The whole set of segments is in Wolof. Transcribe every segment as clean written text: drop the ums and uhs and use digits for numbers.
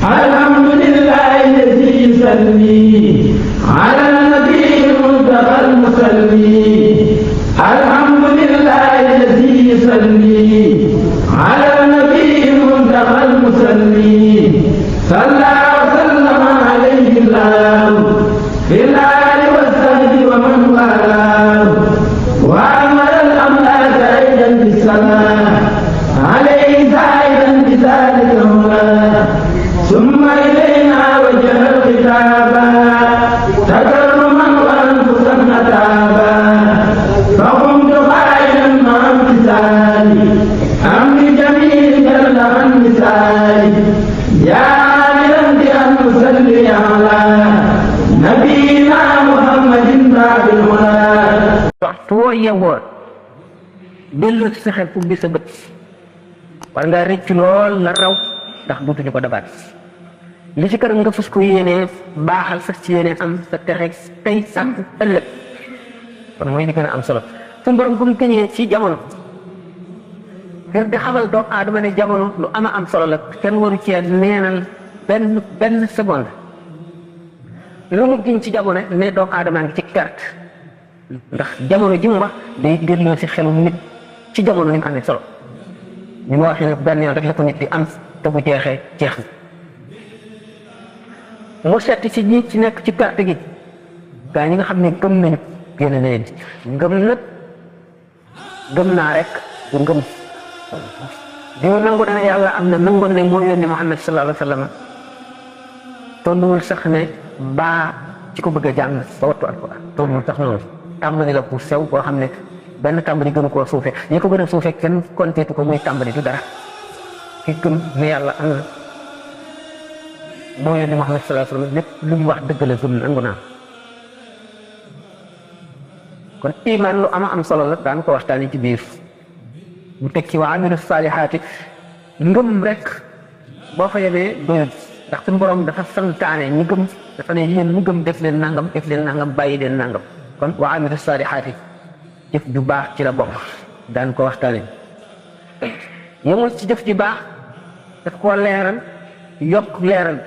الحمد لله الذي يصلي على النبي المنتقى المصلي الحمد لله الذي يصلي على النبي المنتقى المصلي صلى وسلم عليه الله في الآل والصحب ومن والاه وأمر الأملاك أيضا بالصلاة عليه زائدا بذلك الهدى ثم إلينا وجه الخطابا تكرما وأنفسا متابا فقمت قائلا مع امتثالي أمر جميل جل عن مثالي يا عاملا بأن نصلي على نبينا محمد باب الهدى. waxtu woo yeewoo dellu ci sa xel pour bi sa bët war ngaa rëcc lool la raw ndax duutuñu ko dabaat li ci kër nga fas ko yéenee baaxal fas ci yéenee am sa texe tey sax ëllëg kon mooy li gën a am solo suñu borom bu mu këñee ci jamono ngir di xamal doomu aadama ne jamono lu ama am solo la kenn waru cee neenal benn seconde lu mu giñ ci jamono ne doomu aadama ngi ci perte ndax jamono ji mu wax day delloo si xelu nit ci jamono ni mu amee solo ñu ma waxee ne benn yoon rek la ko nit di am te bu jeexee jeex na mu setti ci ñi ci nekk ci perte gi gaa ñi nga xam ne gëm nañu génn na leen ngëm nag gëm naa rek du ngëm diw nangu na ne yàlla am na nangu ne moo yónni Muhammad sallallahu alayhi wa sallam tolluwul sax ne baa ci ko bëgg a jàng ba wattu alquran tolluwul sax noonu tàmbali la bu sew boo xam ne benn tàmbali gënu koo suufe ñi ko gën a suufe kenn konteetu ko muy tàmbali du dara ki gëm ne yàlla am na moo yónni Muhammad sallallahu alayhi wa sallam lépp lu mu wax dëgg la gëm nangu naa kon iman lu ama am solo la daan ko waxtaani ci biir mu teg ci wa amilu saalihaati ngëm rek boo fa yemee doyul ndax suñu borom dafa santaane ñi gëm dafa ne yéen ñi gëm def leen nangam bàyyi leen nangam kon wa amilu saalihaati jëf ju baax ci la bokk daan ko waxtaane yemul ci jëf ju baax daf koo leeral yokk leeral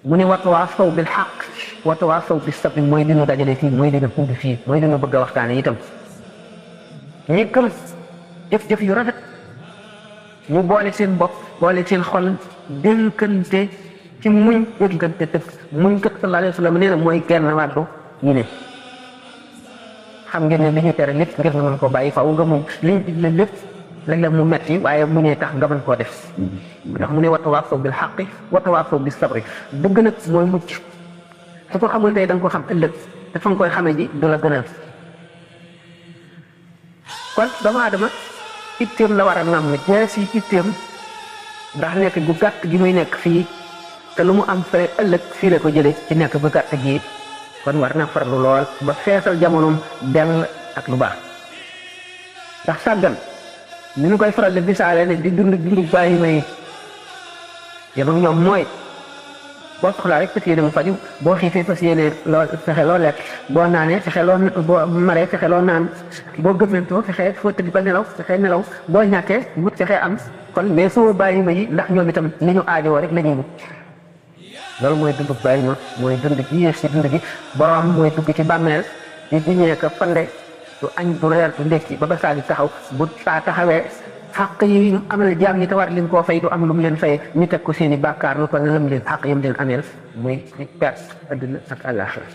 mu ne watawaasaw bil xaq watawaasaw bis sabr mooy li ñu dajale fii mooy li ñu indi fii mooy li ñu bëgg a waxtaane itam ñi gëm jëf-jëf yu rafet ñu boole seen bopp boole seen xol dénkante ci muñ dénkante dëf muñ kat sallallahu alayhi wa sallam nee na mooy genn wàllu yi ne xam ngeen ne li ñu tere lépp ngir nga mën koo bàyyi faaw nga muñ liñ digle lépp léeg-léeg mu metti waaye mu ne tax nga mën koo def ndax mu ne watawaasaw bil xaqi watawaasaw bis sabri dëgg nag mooy mucc su ko xamul tey da nga ko xam ëllëg te fa nga koy xamee ji du la gënal kon doomu aadama itteem la war a nam jees yi itteem ndax nekk gu gàtt gi muy nekk fii te lu mu am fere ëllëg fii la ko jële ci nekk bu gàtt gi kon war na farlu lool ba feesal jamonoom dell ak lu baax ndax sàggan ni ñu koy faral di misaale ne di dund bàyyi may yem ak ñoom mooy boo soxlaa rek fas yéene mu faju boo xiifee fas yéene loo fexe loo lekk boo naanee fexe loo boo maree fexe loo naan boo gëmmentoo fexe foo tëdd ba nelaw fexe nelaw boo ñàkkee wut fexe am kon mais soo bàyyi ma yi ndax ñoom itam li ñu aajowoo rek la ñuy wut loolu mooy dund bàyyi ma mooy dund gi yées ci dund gi borom mooy dugg ci bàmmeel di diñee ko fande du añ du reer du ndekki ba saa di taxaw bu saa taxawee xàq yi amal jaam ñi te war leen koo fay du am lu mu leen fayee ñu teg ko seen i bàkkaar lu ko lam leen xàq yam leen ameel muy perte adduna ak àllaaxira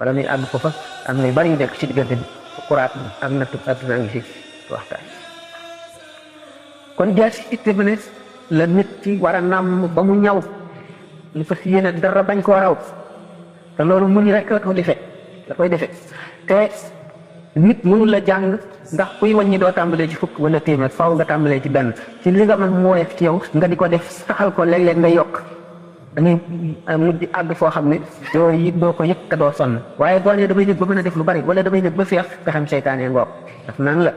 wala muy àgg foofa am na yu bari yu nekk ci diggante bi kuraat ak nattu adduna ngi ci waxtaan kon jaas itte ba ne la nit ci war a nàmm ba mu ñaw li fas yéene dara bañ koo raw te loolu muñ rek la ko defee la koy defee te nit mënul la jàng ndax kuy wàññi doo tàmbalee ci fukk wala téeméer faaw nga tàmbalee ci benn ci li nga mën mu woyof ci yow nga di ko def saxal ko léeg-léeg nga yokk da ngay mujj àgg foo xam ne doo ko yëg te doo sonn waaye boo nee damay nekk ba mën a def lu bari wala damay nekk ba feex pexem seytaane ngoog daf naan la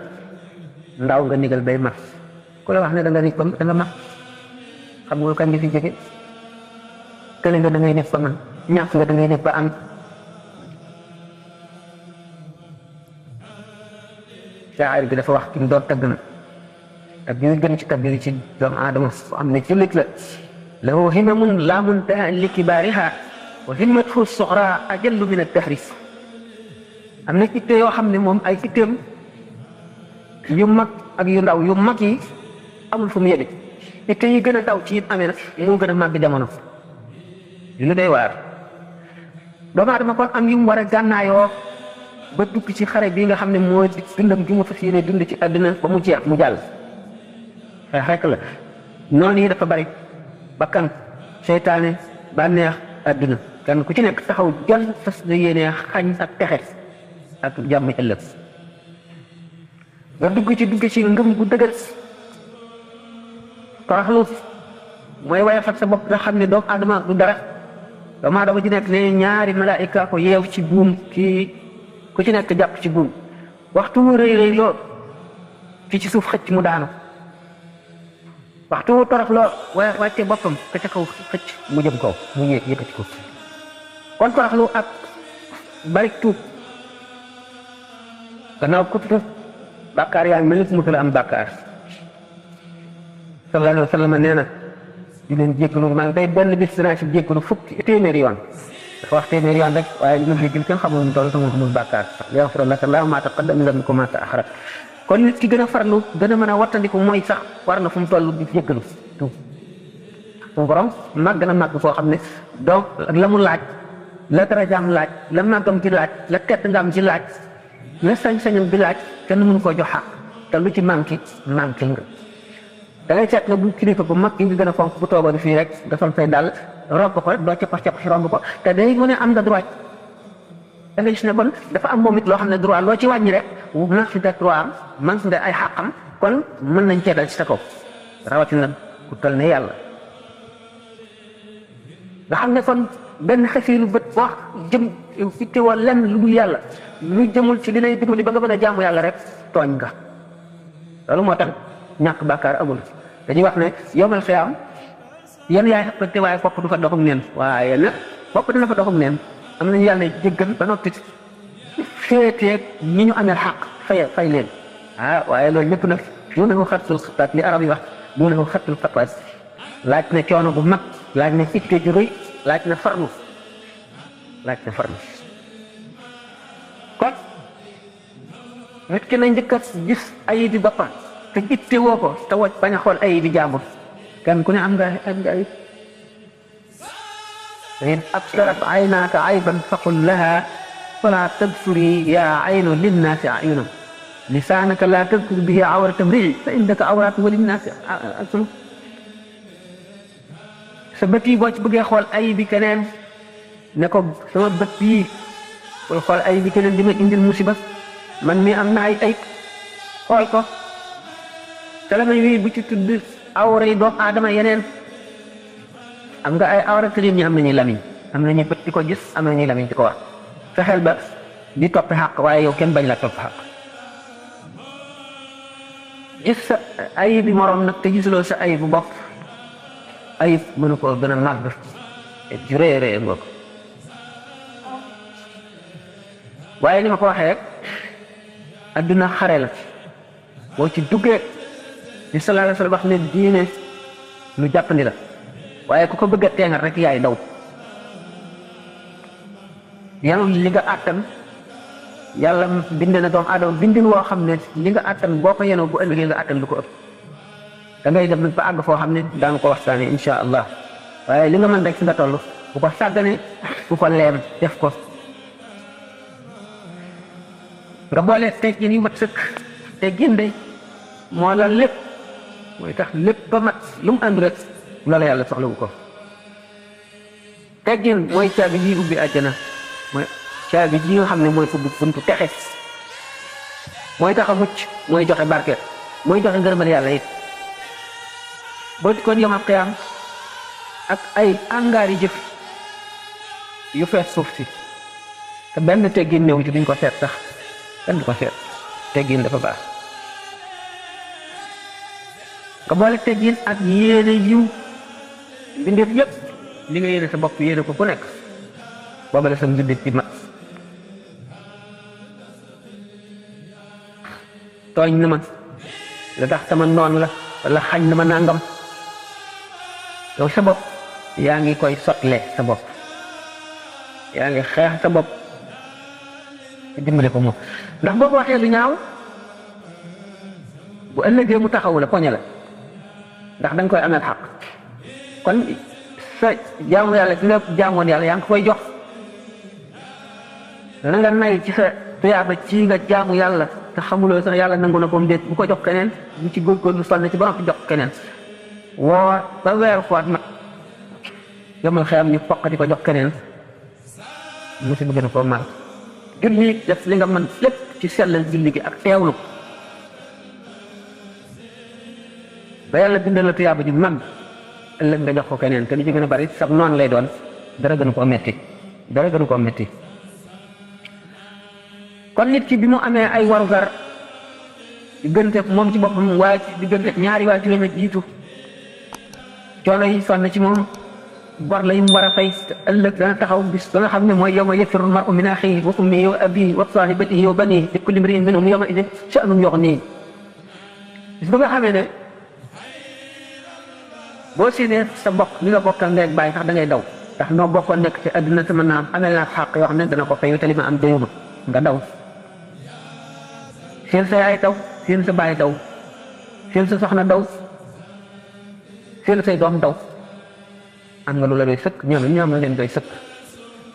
ndaw nga nigal bay mag ku la wax ne da nga nekk ba da nga mag xam nga kañ nga fi jóge kële nga da ngay nekk ba man ñàkk nga da ngay nekk ba am shaa'ir bi dafa wax ki mu doon tagg na ak bi gën ci tagg yi ci doomu aadama am ne jullit la lahu himamun la muntaha li kibaariha wa himmatuhu suxra ajallu min at-tahris. am na itte yoo xam ne moom ay itteem yu mag ak yu ndaw yu mag yi amul fu mu yële itte yi gën a daw ci it amee nag moo gën a màgg jamono yu lu day waar. doomu aadama kon am yu mu war a gànnaayoo ba dugg ci xare bii nga xam ne moo di dundam gi mu fas yéene dund ci àddina ba mu jeex mu jàll. xeex la noonu yi dafa bari bakkan seytaane bànneex àdduna kenn ku ci nekk taxaw jon fas la yéene xañ ak texe ak jàmm ëllëg nga dugg ci ngëm gu dëgër toroxlu mooy woyofal sa bopp nga xam ne doomu aadama du dara. doomu aadama ci nekk ne ñaari malaayika ko yeew ci buum kii ku ci nekk jàpp ci buum waxtu mu rëy lool ki ci suuf xëcc mu daanu waxtu mu torox lool wàcce boppam ka ca kaw xëcc mu jëm kaw mu yëkkati ko. kon toroxlu ak bari tuub gannaaw ku tuub bàkkaar yaa ngi mel ni musula am bàkkaar. sallallahu alayhi wa sallam nee na di leen jéggalu maa ngi day benn bis dinaa ci jéggalu fukki téeméeri yoon dafa wax téeméeri yoon rek waaye li ma jéggal kenn xamul mu toll te mu xamul bàkkaar yaghfira laka llaahu maa taqaddama min dhanbika wa maa ta'akhkhara. kon nit ki gën a farlu gën a mën a wattandiku mooy sax war na fu mu toll di jéggalu tuub suñu borom màgg na màgg foo xam ne donc la mu laaj la darajaam laaj la màggam ci laaj la tedd ngaam ci laaj la sañ-sañam bi laaj kenn mënu koo jox xaq te lu ci manqué nga. da ngay seet nga bu kilifa bu mag yi nga gën a fonk bu toogoon fii rek nga sol say dàll romb ko rek doo cappax si romb ko te day mu ne am nga droit da ngay gis ne bon dafa am moom it loo xam ne droit loo ci wàññi rek man si nga droit am man si nga ay xàqam kon mën nañ cee dal ci sa kaw rawatina ku toll ne yàlla. nga xam ne kon benn xefiilu bët wax jëm fi teewoo lenn lu dul yàlla lu jëmul ci li lay dimbali ba nga mën a jaamu yàlla rek tooñ nga. loolu moo tax ñàkk bàkkaar amul dañuy wax ne yowmal xiyaam yan yaay xëppante waaye bopp du fa doxum neen waaye nag bopp dina fa doxum neen am nañu yàlla jéggal ba noppi féeteeg ñi ñu amee xaq fay leen waaye loolu lépp nag du na ko xattul xataat li arab yi wax du na ko xattul xataat laaj na coono bu mag laaj na itte ju rëy laaj na farlu kon nit ki na njëkk a gis ayib bi boppam te itte woo ko te woj bañ a xool ayib bi jàmbur kenn ku ne am nga ayib in absarat aynaaka ayban faqul laha fala tadfuri yaa aynu linnaasi ayunan lisaanaka laa tadkur bihi awrata mrii fa indaka awraatu wa linnaasi alsunu sa bët yi boo ci bëggee xool ayib bi keneen ne ko sama bët bii bul xool ayib bi keneen di ma indil musiba man mi am na ay ayib xool ko te la may wii bu ci tudd awra yi doomu aadama yeneen am nga ay awra te ñi am nañuy lamiñ am nañu bët di ko gis am nañuy lamiñ di ko wax fexeel ba di topp xàq waaye yow kenn bañ la topp xàq gis sa ayib bi moroom nag te gisuloo sa ayib bu bopp ayib mënu koo gën a màgg ju rëy rëy nga ko waaye ni ma ko waxee rek adduna xare la boo ci duggee di sallallahu alayhi wa sallam wax ne diine lu jàppandi la waaye ku ko bëgg a teengal rek yaay daw yàlla li nga àttan yàlla bind na doomu aadama bindin woo xam ne li nga àttan boo ko yenoo bu ëllëgee nga àttan lu ko ëpp da ngay dem ba àgg foo xam ne daanu ko waxtaanee insha allah waaye li nga mën rek fi nga toll bu ko sàggane bu ko leem def ko nga boole teggin yu mat sëkk teggin de moo la lépp mooy tax lépp ba mat lu mu ànd rek loola yàlla soxlawu ko teggin mooy caabi ji ubbi àjjana mooy caabi ji nga xam ne mooy ubbi buntu texe mooy tax a mucc mooy joxe barke mooy joxe ngërëmal yàlla it boo di kon yomal xiyaam ak ay angaari jëf yu fees suuf si te benn teggin néew ci duñ ko seet sax kenn du ko seet teggin dafa baax nga boole teggin ak yéene yiw mbindeef yëpp li nga yéene sa bopp yéene ko ku nekk booba la sa mbindeef ci mat tooñ na ma la tax sama noon la wala xañ na ma nangam yow sa bopp yaa ngi koy sotle sa bopp yaa ngi xeex sa bopp dimbale ko moom ndax boo ko waxee lu ñaaw bu ëllëgee mu taxawu la poñe la ndax da nga koy ameel xaq kon sa jaamu yàlla ki nga jaamoon yàlla yaa ngi koy jox dana nga nay ci sa tuyaaba ci nga jaamu yàlla te xamuloo sax yàlla nangu na ko mu déet bu ko jox keneen bu ci góorgóorlu sonn ci ba noppi jox keneen woo ba weer foot nag yomal xeyam ñu foqati ko jox keneen musiba gën a koo mal julli def li nga mën lépp ci sellal julli gi ak teewlu ko ba yàlla bindal la tuyaaba ji mag ëllëg nga jox ko keneen te li ci gën a bari sab noonu lay doon dara gënu koo metti dara gënu koo metti kon nit ki bi mu amee ay warugar diggante moom ci boppam waaye diggante ñaari waa juróomi jiitu coono yi sonn ci moom bor la yi mu war a fay ëllëg dana taxaw bis ba nga xam ne mooy yawma yafirru al-mar'u min akhihi wa ummihi wa abihi wa sahibatihi wa banihi li kulli imri'in minhum yawma idhin sha'nun yughnihi bis ba nga xamee ne boo séenee sa mbokk mi nga bokkal ndey ak baay sax da ngay daw ndax noo bokkoon nekk ci àdduna te mën naa am amee naa xàq yoo xam ne dana ko fayu te li ma am déyuma nga daw seen sa yaay daw seen sa baay daw seen sa soxna daw seen say doom daw am nga lu la doy sëkk ñoom la leen doy sëkk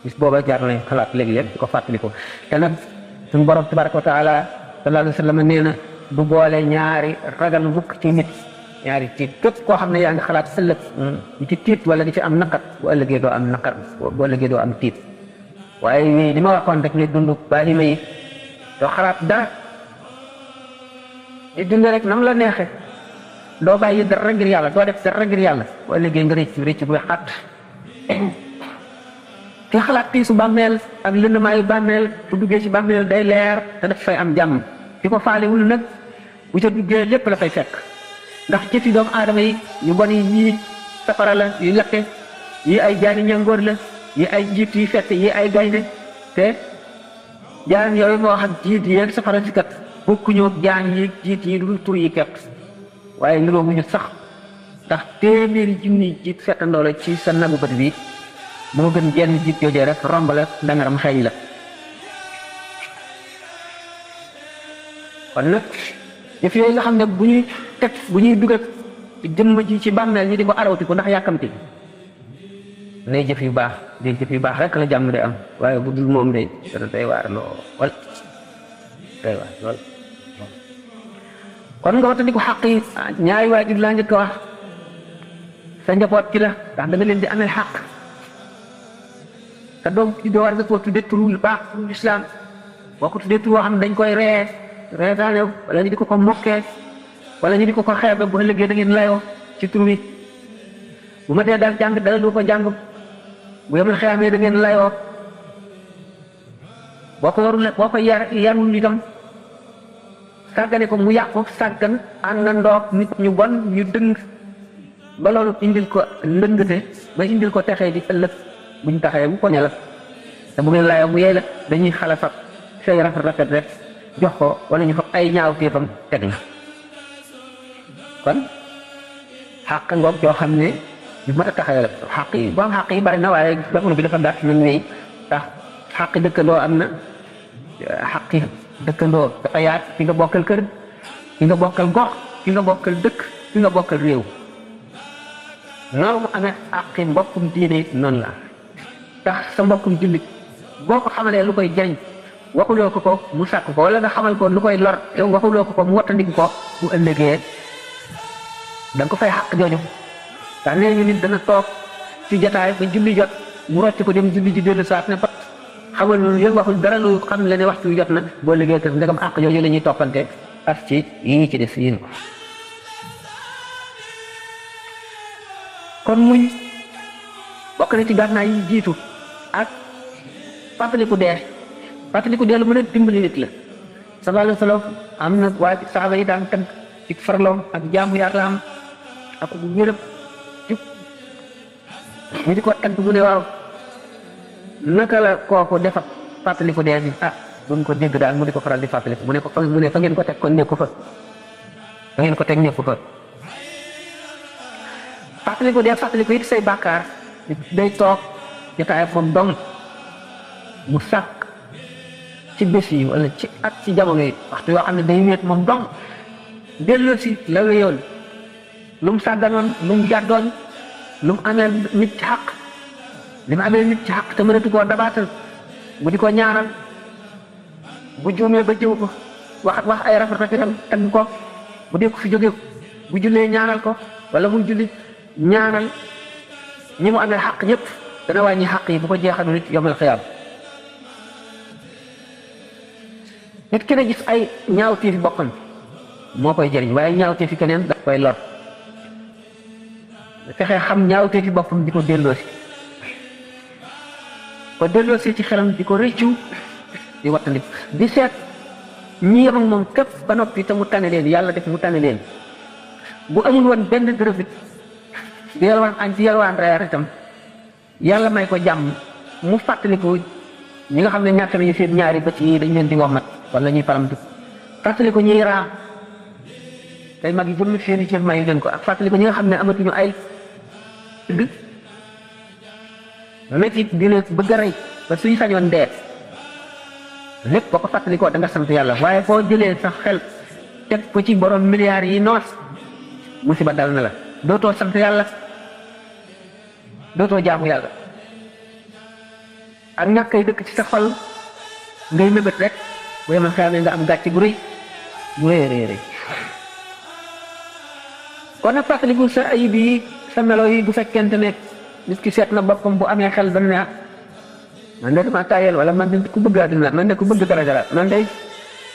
bis booba jaar na xalaat léegi-léeg di ko fàttaliku te nag suñu borom tabaraka wa taala sallallahu alayhi wa sallam nee na du boole ñaari ragal mukk ci nit ñaari tiit képp koo xam ne yaa ngi xalaat ëllëg di ci tiit wala di ci am naqar bu ëllëgee doo am naqar bu ëllëgee doo am tiit waaye li ma waxoon rek ne dund bàyyi ma yi doo xalaat dara di dund rek nam la neexe doo bàyyi dara ngir yàlla doo def dara ngir yàlla bu ëllëgee nga rëcc bu xat te xalaat tiisu bàmmeel ak lëndamaayu bàmmeel bu duggee ci bàmmeel day leer te daf fay am jàmm ki ko faalewul nag bu ca duggee lépp la fay fekk ndax jëfi doomu aadama yi yu bon yi yii safara la yu lakke yi ay jaani ñangoor la yi ay jiit yi fett yi ay gaynde te jaan yooyu moo xam jiit yi safara si kat bokkuñu ak jaan yi jiit yi lu tur yi kepp waaye niroo mu ñu sax ndax téeméeri junni jiit fettandoo la ci sa nagu bët bi moo gën jenn jiit joojee rek romb la dangaram xeeñ la kon nag jëf yooyu nga xam ne bu ñuy dugal jëmm ji ci bàmmeel ñi di ko arawti ko ndax yàkkamti nay jëf yu baax day jëf yu baax rek la jàmm day am waaye bu dul moom day dana day waar lool day waar lool kon nga watandi ko xaq yi ñaari waajur laa njëkk a wax sa njaboot ci la ndax da nga leen di amee xaq sa doom ci doo war nga ko tuddee turu lu baax turu lislaam boo ko tuddee turu woo xam ne dañ koy reetaane wala ñu di ko mokkee wala ñu di ko xeebe bu ëllëgee da ngeen layoo ci tur wi bu ma tee daal jàng dara du ko jàng bu yemal xeamee da ngeen layoo boo ko warul boo ko yarul itam sàggane ko mu yàqu sàggan ànd na ndoog nit ñu bon ñu dëng ba loolu indil ko ndëngate ba indil ko texee di ëllëg buñ taxee bu poñe la te bu ngeen layoo mu yey la dañuy xala fab say rafet rek jox ko wala ñu fab ay ñaaw téefam teg la kon xàq ngoog yoo xam ne yu mat a taxawee la xàq yi boo am xàq yi bari na waaye jamono bi dafa gàtt na nii ndax xàq dëkkandoo am na xàq dëkkandoo dafa yaat ki nga bokkal kër ki nga bokkal gox ki nga bokkal dëkk ki nga bokkal réew noonu mu amee xàqi mbokkum diine it noonu la tax sa mbokkum jullit boo ko xamalee lu koy jariñ waxuloo ko mu sàkk ko wala nga xamal ko lu koy lor yow waxuloo ko mu wattandiku ko bu ëllëgee da nga ko fay xàq jooju ndax nee ñu nit dana toog ci jataay ba julli jot mu rocc ko dem julli ji dellu saat ne pat xamal lu yëg waxul dara lu xam le ne waxtu wi jot na boo liggéey tam ndegam àq jooju la ñuy toppante ak ci yii ci des yéen ko kon muñ bokk na ci gànnaay yi jiitu ak fàttaliku dee lu mën a dimbali nit la sallallahu alayhi wa sallam am na waa saaba yi daan tagg ci farloom ak jaamu yàlla am ak wérëb jub ñu di ko tagg mu ne waaw naka la kooku defa fàttaliku dee bi duñ ko dégg daal mu di ko faral di fàttaliku mu ne fa ngeen ko teg kon nekku fa ngeen ko teg nekku fa fàttaliku dee fàttaliku it say bàkkaar day toog jotaay moom dong mu sàkk ci bés yi wala ci at ci jamono yi waxtu yoo xam ne day wéet moom dong delloo si la wéyoon lu mu sàgganoon lu mu jàddoon lu mu amee nit ci xaq li mu amee nit ci xaq te mënatu koo dabaatal bu di ko ñaanal bu juumee ba jëw ko wax ay rafetam tagg ko bu dee ko fi jóge bu jullee ñaanal ko wala muy julli ñaanal ñi mu amee xaq ñëpp dana wàññi xaq yi bu ko jeexalu nit yomal xiyaam nit ki ne gis ay ñaawteefi boppam moo koy jëriñ waaye ñaawteefi keneen daf koy lor fexe xam ñaawteefi boppam di ko delloosi ci xelam di ko rëccu di wattandi di seet ñi yem ak moom képp ba noppi te mu tane leen yàlla def mu tane leen bu amul woon benn dërëfit di yalwaan añ ci yalwaan reer itam yàlla may ko jàmm mu fàttaliku ñi nga xam ne ñàkk nañu seen ñaari bët yi dañ leen di womat wala ñuy param du fàttaliku ñuy raam tey mag yi jëmm seen i cër mayu leen ko ak fàttaliku ñi nga xam ne amatuñu ay dëgg métti di leen bëgg a rey ba suñu sañoon dee lépp boo ko fàttalikoo da nga sant yàlla waaye foo jëlee sa xel teg ko ci borom milliards yi noos musiba dal na la dootoo sant yàlla dootoo jaamu yàlla ak ñàkk ay dëkk ci sa xol ngay mébét rek bu yemal xeamee nga am gàcce gu rëy rëy kon nag fàttaliku sa ayib yi sa melo yi bu fekkente ne nit ki seet na boppam bu amee xel dana ne man de dama tayel wala man de ku bëgg àddina man de ku bëgg dara man de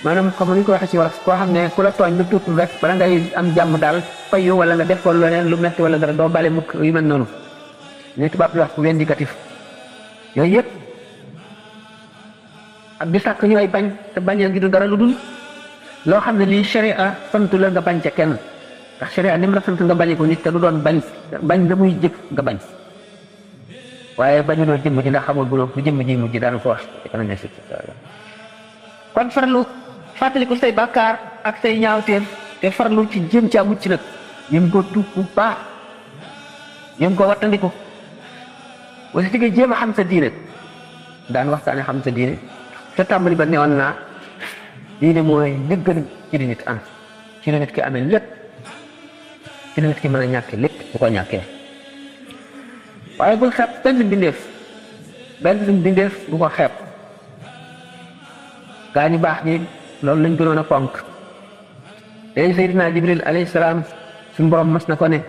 maanaam comme ni ko waxee ci wolof koo xam ne ku la tooñ lu tuuti rek bala ngay am jàmm daal fayu wala nga def ko leneen lu metti wala dara doo bale mukk yu mel noonu ne tubaab di wax ku vindicatif yooyu yëpp ak di sàkk ñu ay bañ te bañeel gi du dara lu dul loo xam ne lii sharia santu la nga bañ ca kenn ndax sharia ni mu la sant nga bañe ko nit te du doon bañ da muy jëf nga bañ waaye bañu doon jëmm ji ndax xamul bu jëmm ji mujj daan ko wax kon farlu fàttaliku say bàkkaar ak say ñaawteef te farlu ci jéem caa mucc nag jéem ko tuub bu baax jéem ko wattandiku wala si nga jéem a xam sa diine daan waxtaane xam sa diine te tàmbali ba newoon naa diine mooy li gën ci di nit am ci la nit ki amee lépp ci la nit ki mën a ñàkke lépp bu ko ñàkkee waaye bul xeeb benn mbindeef bu ko xeeb gaa ñu baax ñi loolu lañ gënoon a fonk léegi Seydina Jibril alayhi salaam suñu borom mas na ko ne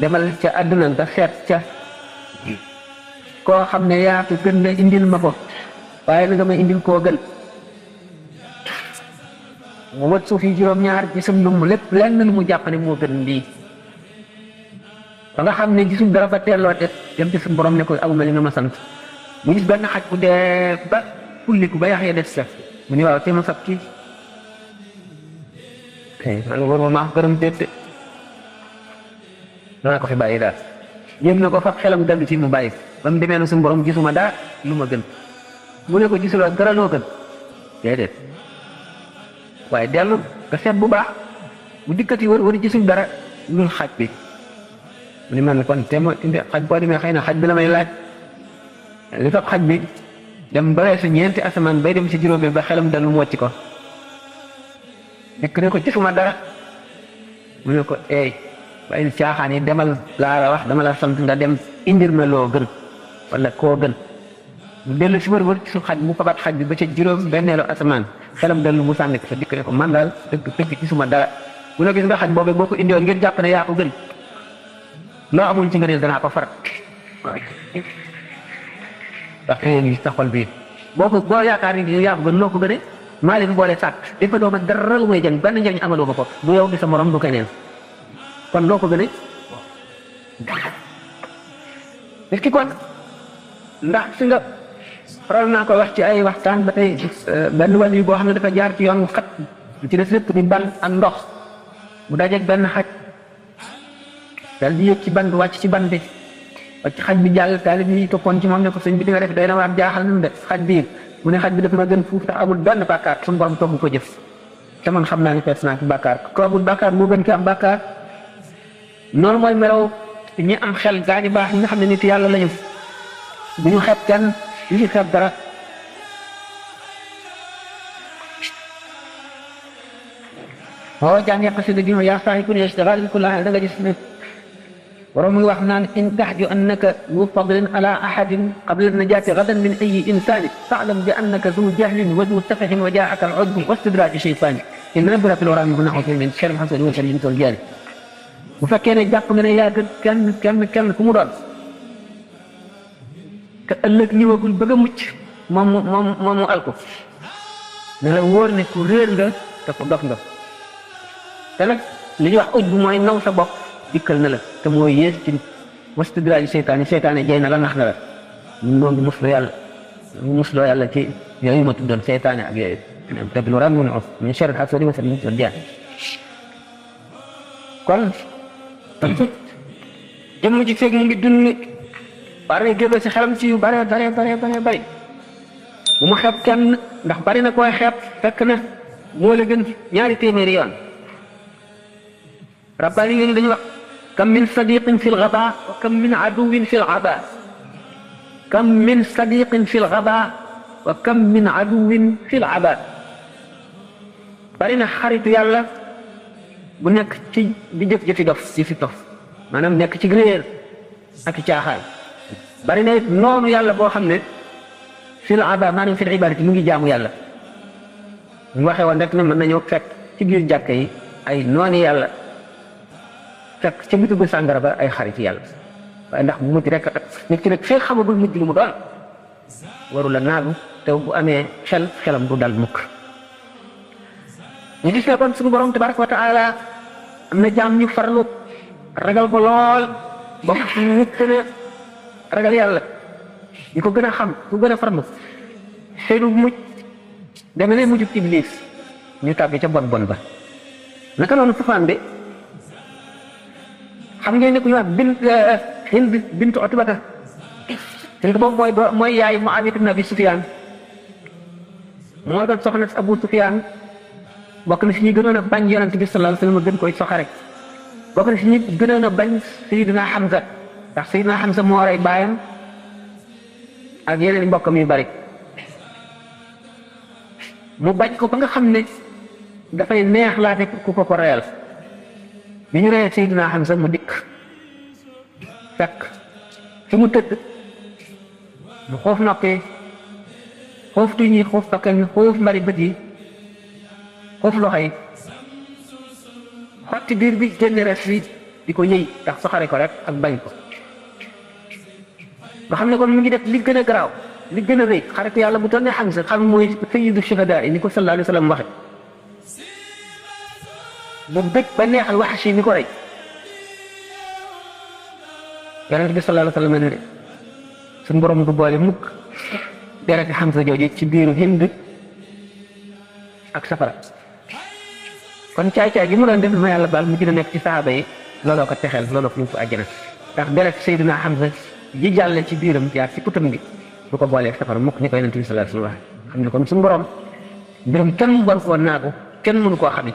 demal ca àdduna nga seet ca koo xam ne yaa ko gën nga indil ma ko waaye na nga may indil koo gën mu wët suuf yi juróom-ñaar gisum lu mu lépp lenn lu mu jàpp ne moo gën lii ba nga xam ne gisum dara ba teelloo te dem ci suñu borom ne ko awma li nga ma sant mu gis benn xaj bu dee ba pulliku ba yax ya des sa mu ni waaw te ma sab kii man war ma maa gërëm déet danaa ko fi bàyyi daal jéem na ko fab xelam dellu ci mu bàyyi ba mu demee na suñu borom gisuma daa lu ma gën mu ne ko gisuloo dara loo gën déedéet waaye dellu nga seet bu baax bu dikkati war gisul dara lu xaj bi mu ni man kon te ma indi xaj boo demee xëy na xaj bi la may laaj li fab xaj bi dem ba weesu ñeenti asamaan bay dem si juróomi ba xelam dellu mu wàcc ko dikk ne ko gisuma dara mu ne ko eey waaye caaxaan yi demal laa la wax dama la sant nga dem indir ma loo gën wala koo gën mu dellu si wër ci su xaj mu fabat xaj bi ba ca juróom benneelu asamaan xelam dellu mu sànni ko fa dikk ne ko man daal dëgg gisuma dara mu ne gis nga xaj boobu boo ko indiwoon ngeen jàpp ne yaa ko gën loo amul ci nga ne danaa ko farat ndax ngi sa xol bi boo yaakaar ni yaa ko gën loo ko gënee maa leen boole sàkk dafa dooma dara lu may jëng benn njëriñ amaloo ma ko du yow di sa morom du keneen kon loo ko gënee nit ki kon ndax si nga faral naa ko wax ci ay waxtaan ba tey benn wàll yi boo xam ne dafa jaar ci yoon xat ci des lépp di ban ak ndox mu dajeeg benn xaj dal di yëg ci ban bi wàcc ci ban bi wàcc xaj bi jàll taalib yi toppoon ci moom ne ko sëñ bi di nga def day na waar jaaxal nañu de xaj bi mu ne xaj bi daf ma gën fuuf tax amul benn bàkkaar suñu borom togg ko jëf te man xam naa ni fees naa ci bàkkaar ko amul bàkkaar moo gën ki am bàkkaar noonu mooy melaw ñi am xel gaañu baax ñi nga xam ne nit yàlla lañu bu ñu xeeb kenn ñu ci xeeb dara boo jàngee xasida gi yaa saahi kun yashtagal kulla da nga gis ne borom muy wax naan in taxju annaka zu fadlin ala ahadin qabla najaati gadan min ayi insani faalam bi annaka zu jahlin wa zu safahin wa jaaka al udbu wa istidraji shaytani in rabbina fil wara min naxu min sharri xasad wa sharri tol jaani bu fekkee ne jàpp nga ne yaa gën kenn ku mu doon te ëllëg ñëwagul bëgg a mucc moom mu alko ne la wóor ne ku réer nga te ku dof nga te nag li ñuy wax udbu mooy naw sa bopp dikkal na la te mooy yées ci wastidraaji seytaane jay na la nax na la noo ngi musloo yàlla ci yooyu ma tuddoon seytaane ak yooyu te bi waram mu ne of min sharri hasidin wa sharri tol jaani kon jëmm ji feeg mu ngi dund bari génn si xelam ci yu bare bu ma xeeb kenn ndax bari na koy xeeb fekk na moo la gën ñaari téeméeri yoon rabbaani yi dañuy wax kam min sadiqin fi lgaba wa kam min aduwin fi lgaba kam min sadiqin fi lgaba wa kam min aduwin fi lgaba bari na xaritu yàlla bu nekk ci di jëf-jëfi dof jëfi dof maanaam nekk ci réer ak caaxaan bari na it noonu yàlla boo xam ne fi lgaba maanaam fi libadati mu ngi jaamu yàlla mu waxee woon rek ne mën nañoo fekk ci biir jàkka yi ay nooni yàlla fekk ca bitigu sàngara ba ay xarit yàlla waaye ndax bu mujj rek nit ki nag fee xamagul mujj lu mu doon waru la naagu te bu amee xelam du dal mukk ñu gis ne kon suñu borom tabaraka wa taala am na jaam ñu farlu ragal ko lool ba nit gën a ragal yàlla ñu ko gën a xam ku gën a farlu seenu mujj deme ne mujjub iblis ñu tàbbi ca bon ba naka noonu sufaan bi xam ngeen ne ku ñu wax Hind bintu Utbata Hind boobu mooy yaay Muawiya ibn Abi Sufyaan moo doon soxna si Abu Sufyaan bokk na si ñi gënoon a bañ yonent bi sallallahu alayhi wasallam gën koy soxare bokk na si ñi gënoon a bañ Sayyidina Hamza ndax Sayyidina Hamza moo rey baayam ak yeneen mbokkam yu bari mu bañ ko ba nga xam ne dafay neex laate ku ko reyal bi ñu reyee Seydina Hamza mu dikk fekk fi mu tëdd mu xoof noppi xoof tuñ yi xoof bakkan yi xoof mbari bët yi xoof loxo yi xotti biir bi génn res bi di ko ñëy ndax soxare ko rek ak bañ ko nga xam ne kon mu ngi def li gën a garaaw li gën a rëy xaritu yàlla bu toll ne Hamza xam mooy sayyidu shuhadaa yi ni ko sallallahu alayhi wa sallam waxe mu bëgg ba neexal Wahshi mi ko rey yonent bi sallallahu alayhi wa sallam ne suñu borom du boole mukk dereti Hamza jooju ci biiru Hind ak safara kon caay-caay gi mu doon def ma yàlla baal mu gën a nekk ci saxaaba yi looloo ko texeel looloo ko ñu ko àjjana ndax deret Seydina Hamza ji jàlle ci biiram jaar ci putam gi du ko boolee safara mukk ni ko yonent bi sallallahu alayhi wa sallam xam ne kon suñu borom mbiram kenn war koo naagu kenn mënu koo xamit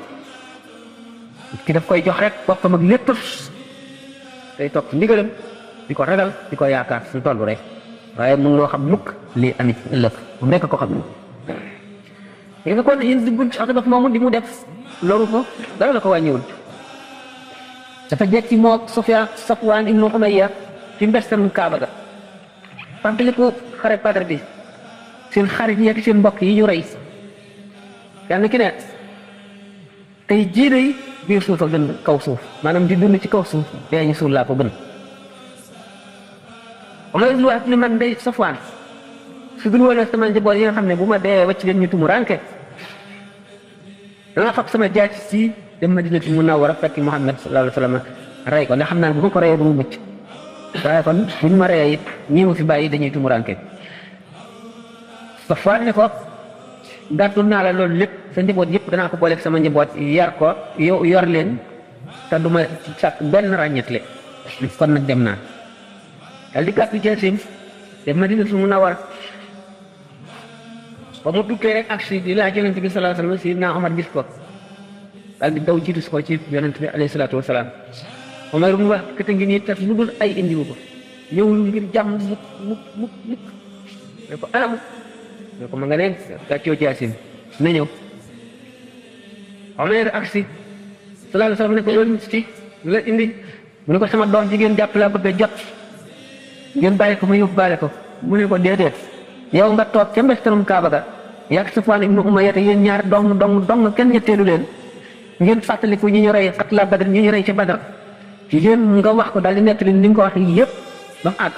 ki daf koy jox rek boppam ak lépp day topp ndigalam di ko ragal di ko yaakaar su toll rek waaye mun loo xam mukk lii amit ëllëg mu nekk ko xam ne nga kon yéen di buñ ci Utba moomu di mu def loru ko dara la ko wàññiwul dafa jekk ci moo Safwaan ibnu Umayya ci mbestam Kaaba ga fàttali ko xare Badar bi seen xarit yi ak seen mbokk yi ñu rey yàlla ki ne tey jii day biir suuf a gën kaw suuf maanaam di dund ci kaw suuf dee ñu suul laa ko gën am na lu wax ni man day Safwaan su dul woon sama njaboot yi nga xam ne bu ma dee wacc leen ñu tumu ranke dana fab sama jaaj si dem Madinatu Munawwara fekk Muhammad sallallahu alayhi wa sallam rey ko ndax xam naa ne bu ma ko reyee du mu mucc waaye kon buñ ma reyee it ñi mu fi bàyyi dañuy tumu ranke Safwaan ne ko gàttul naa la loolu lépp sa njaboot yëpp danaa ko booleeg sama njaboot yar ko yow yor leen te du ma sàkk benn ràññetle kon nag dem naa dal di gàttu jeesim dem Madinatu Munawwara ba mu duggee rek ak si di laaj yonent bi sallallahu alayhi wa sallam Sidna Omar gis ko daal di daw jiitu si ko ci yonent bi alayhi salaatu wa salaam Omar ibn wax kete ngi nii tax lu dul ay indiwu ko ñëwul ngir jàmm mukk ne ko anam ne ko ma nga ne gàccoo jaasim na ñëw Omar aksi sallallahu alayhi wasallam ne ko loolu ci lu la indi mu ne ko sama doom jigéen jàpp laa bëgg a jot ngeen bàyyi ko ma yóbbaale ko mu ne ko déedéet yow nga toog ca mbestarum Kaaba ga yàgg Safwaan ibnu Umayya yéen ñaar dong kenn ñetteelu leen ngeen fàttaliku ñi ñu rey xatla Badr ñi ñu rey ca Badr ci yéen nga wax ko daal di nettali li nga ko wax yëpp ba mu àgg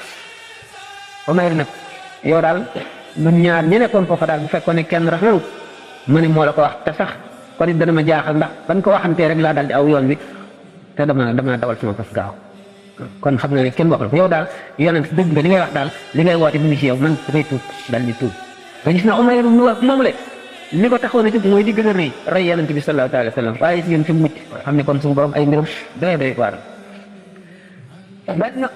Omar nag yow daal ñun ñaar ñi nekkoon foofa daal bu fekkoon ne kenn rafetlu ma ne moo la ko wax te sax kon it dana ma jaaxal ndax ban ko waxantee rek laa daal di aw yoon wi te dama dawal sama fas gaaw kon xam na ne kenn waxul ko yow daal yonent dëgg nga li ngay wax daal li ngay woote mu ngi ci yow man dangay tuub daal di tuub nga gis na Omar mu wax moom le ni ko taxoon a jóg mooy di gën a rey yonent bi sallallahu alayhi wa sallam waaye si yéen fi mucc xam ne kon suñu borom ay mbiram doy waar benn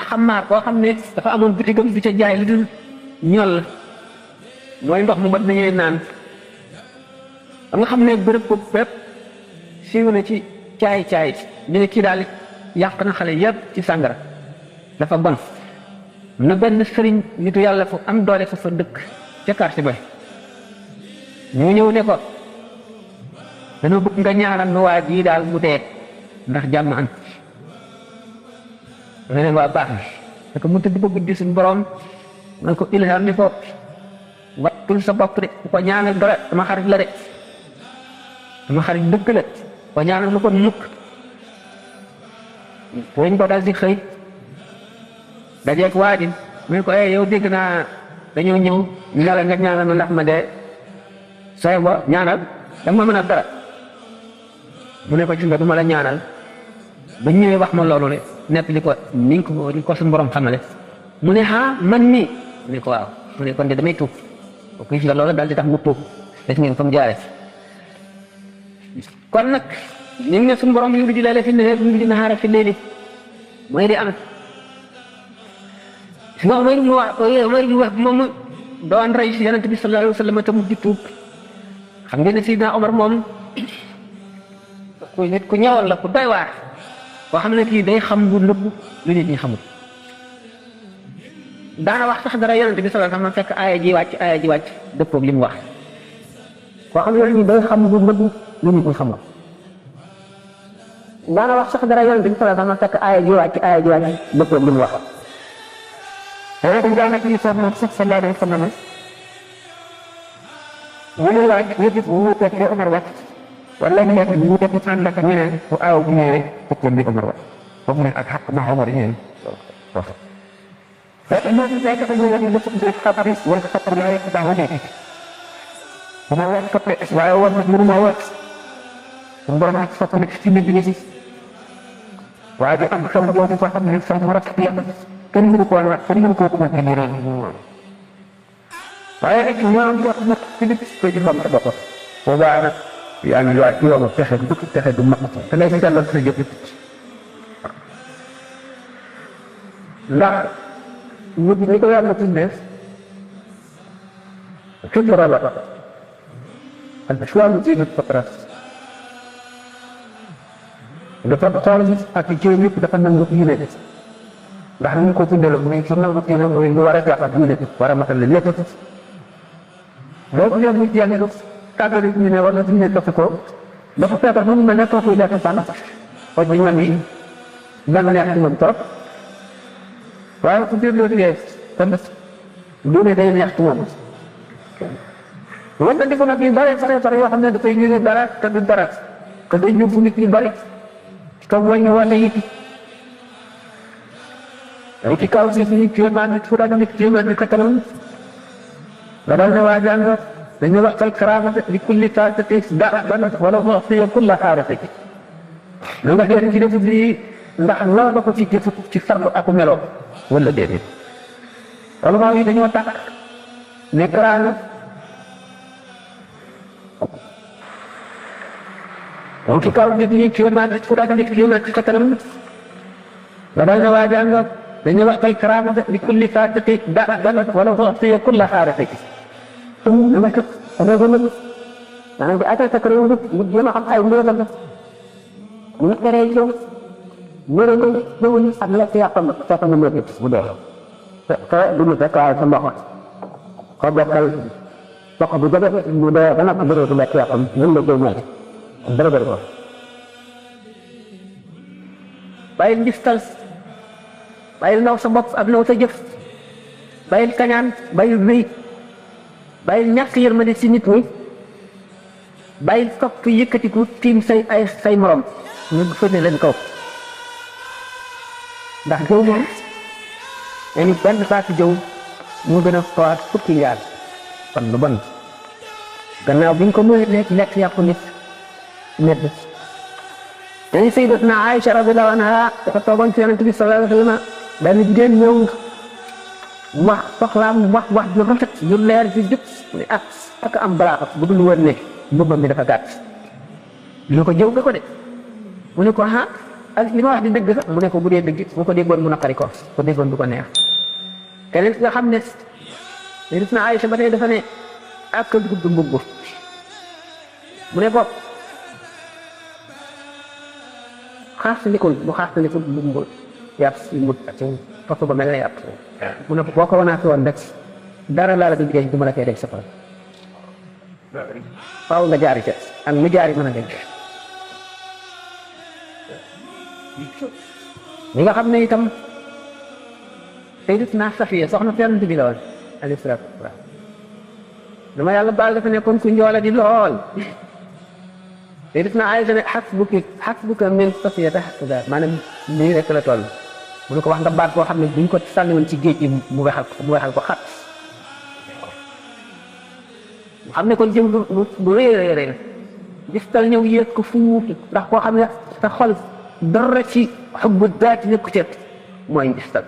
xamaar koo xam ne dafa amoon bitigam bi ca jaay lu dul ñol mooy ndox mu mat nañuy naan am nga xam ne bërëb ko bépp siiw na ci caay ñu ne kii daal yàq na xale yëpp ci sàngara dafa bon na benn sëriñ nitu yàlla fu am doole fa dëkk ca quartier ba ñu ñëw ne ko dañoo bëgg nga ñaanal nu waa jii daal mu dee ndax jàmm am nga ne waa baax na ko mu tëdd ba guddi suñu borom man ko ilham ni ko wattul sa bopp de bu ko ñaanal dara sama xarit la de sama xarit dëgg la ko ñaanal lu ko mukk dañ ko daal di xëy dajeeg waa ji mu ne ko yow dégg naa dañoo ñëw ñu ne la nga ñaanal ma ndax ma dee sooy bo ñaanal da ma mën a dara mu ne ko gis nga du ma la ñaanal ba ñëwee wax ma loolu de nekk li ko ni ko suñu borom xamale mu ne man mii mu ne ko waaw mu ne kon de damay tuub ko gis nga loolu daal di tax mu tuub des ngeen fa mu jaare kon nag ñu ngi ne suñu borom yu di leele fi ne yu di naxaara fi leeli mooy di am si nga Omar mu wax moom doon rey si yonent bi sallallahu alayhi wa sallam te mu di tuub xam ngeen ne Sidna Omar moom ku nit ku ñëwoon la ku doy waar koo xam ne kii day xam lu nëbb lu nit ñi xamul daana wax sax dara yonent bi sallallahu alayhi wa sallam fekk aaya ji wàcc dëppoog li mu wax koo xam ne day xam lu nëbb lu nit ñi xamul daana wax sax dara yonent bi sallallahu alayhi wa sallam fekk aaya ji wàcc dëppoog li mu wax daanaka ñu sax moom sax sallallahu alayhi wa sallam ñu ne laaj yëpp mu fekk li Omar wax wala ñu nekk ñu def ànd ak ñeneen bu aaw bu ñëwee fekkoon li Omar wax foofu ne ak xaq ma Omar ñeneen wax fekk moo fi fekk ko ñu wax ñu def xabar wala xabar la rek daa wane ma wax ko waaye war na mënu ma wax sun borom ak fa nekk ci nit ñi waaye di am xam boobu fa xam ne sax mu rafet yàlla kenn mënu ko wax kenn mënu ko ko wax ni rek waaye rek ñoom wax na ci nit ko ci xam bopp boobaa nag yaa ngi waaj yow fexe du fexe du mag te lay sellal sa jëf ndax nit ñi ko yàlla tuddee fitra la al islam diinu fitra dafa xool ak jëw yëpp dafa nangu diine ndax ñu ko tuddee la muy su nangu diine mooy lu war a jàpp diine war a matal lépp boo ko yëg nit yàlla tàggali ñu ne war na diine topp ko dafa feebar ba mu mel ne kooku lekk sànn xooj ba ñu mel ni dana neex ci moom trop waaye ku déglu liggéey tamit diine day neex ci moom wante di ko nag yu bare yoo xam ne dafay ñu dara te du dara te day yóbbu nit yu bari te wàññi wala yiti ci kaw si suñu kéemaan nit fu daga nit kéemaan ni katanam la dal ne waa jàng dañu waxtal karaamate li kulli taatati da'ban wala u'tiya kulla xaarati lu nga dee ci def lii ndax loo ba ko ci jëf ci farlu ak melo wala déedéet wala maa yi dañoo tax ne karaama ci kaw nit ñi kéemaan nit fu daga nit kéemaan ci katanam la dal ne waa jàng dañu waxtal karaamate li kulli taatati da'ban wala u'tiya kulla xaarati dama ko maanaam bi atal sa kër mu jéem a xam ay mbir la mu teree yow mënuñ ak lekk yàppam fekk nga mën bu dee te du mu fekk waaye sa mboq ko bokkal mboq bu jóge bu dee ba nag bëreetu lekk yàppam ñun la koy mel dara bëri ko bàyyil ngistal bàyyil naw sa bopp ak naw sa jëf bàyyil kañaan bàyyil wéy bàyyil ñàkk yërmande si nit ñi bàyyil topp yëkkatiku tiim say morom ñu fëne leen kaw ndax jëw moom dañu benn saako jëw moo gën a fawaat fukki yaar kon lu bon gannaaw bi ñu ko mënee lekk yàpp nit medd dañu sayyidatuna Aïcha radiyallahu anha dafa toogoon ci Yonent bi sallallahu alayhi wa sallam benn jigéen ñëw wax soxlaam wax ju rafet yu leer ci jub ni ak am balaa bu dul woon ne mbubbam mi dafa gàtt ñu ko jëw nga ko de mu ne ko ak li ma wax di dëgg sax mu ne ko bu dee dëgg bu ko déggoon mu naqari ko déggoon du ko neex keneen nga xam ne gis na Aïcha ba tey dafa ne ak gudd mbubb mu ne ko xaastandikul bu xaastandikul mbubb yàpp si mbut ak foofu ba mel ne yàpp mu ne ko boo ko wanaat woon rek dara laa la du jigéen du ma la koy dégg sa fan faaw nga jaari ca ak mu jaari mën a dégg ñi nga xam ne itam Sayyidatuna Safiya soxna Yonent bi la woon alayhi salaatu wa salaam dama yàlla baal dafa nekkoon ku njoola di lool Sayyidatuna Aïcha ne hasbuka min Safiyata hakaza maanaam nii rek la toll mu ne ko wax nga baat boo xam ne buñ ko sànni woon ci géej gi mu wexal ko xat mu xam ne kon jëm bu rëy gistal ñëw yéeg ko fuuf ndax koo xam ne sa xol dara ci xubbu daati nekku ci mooy ngistal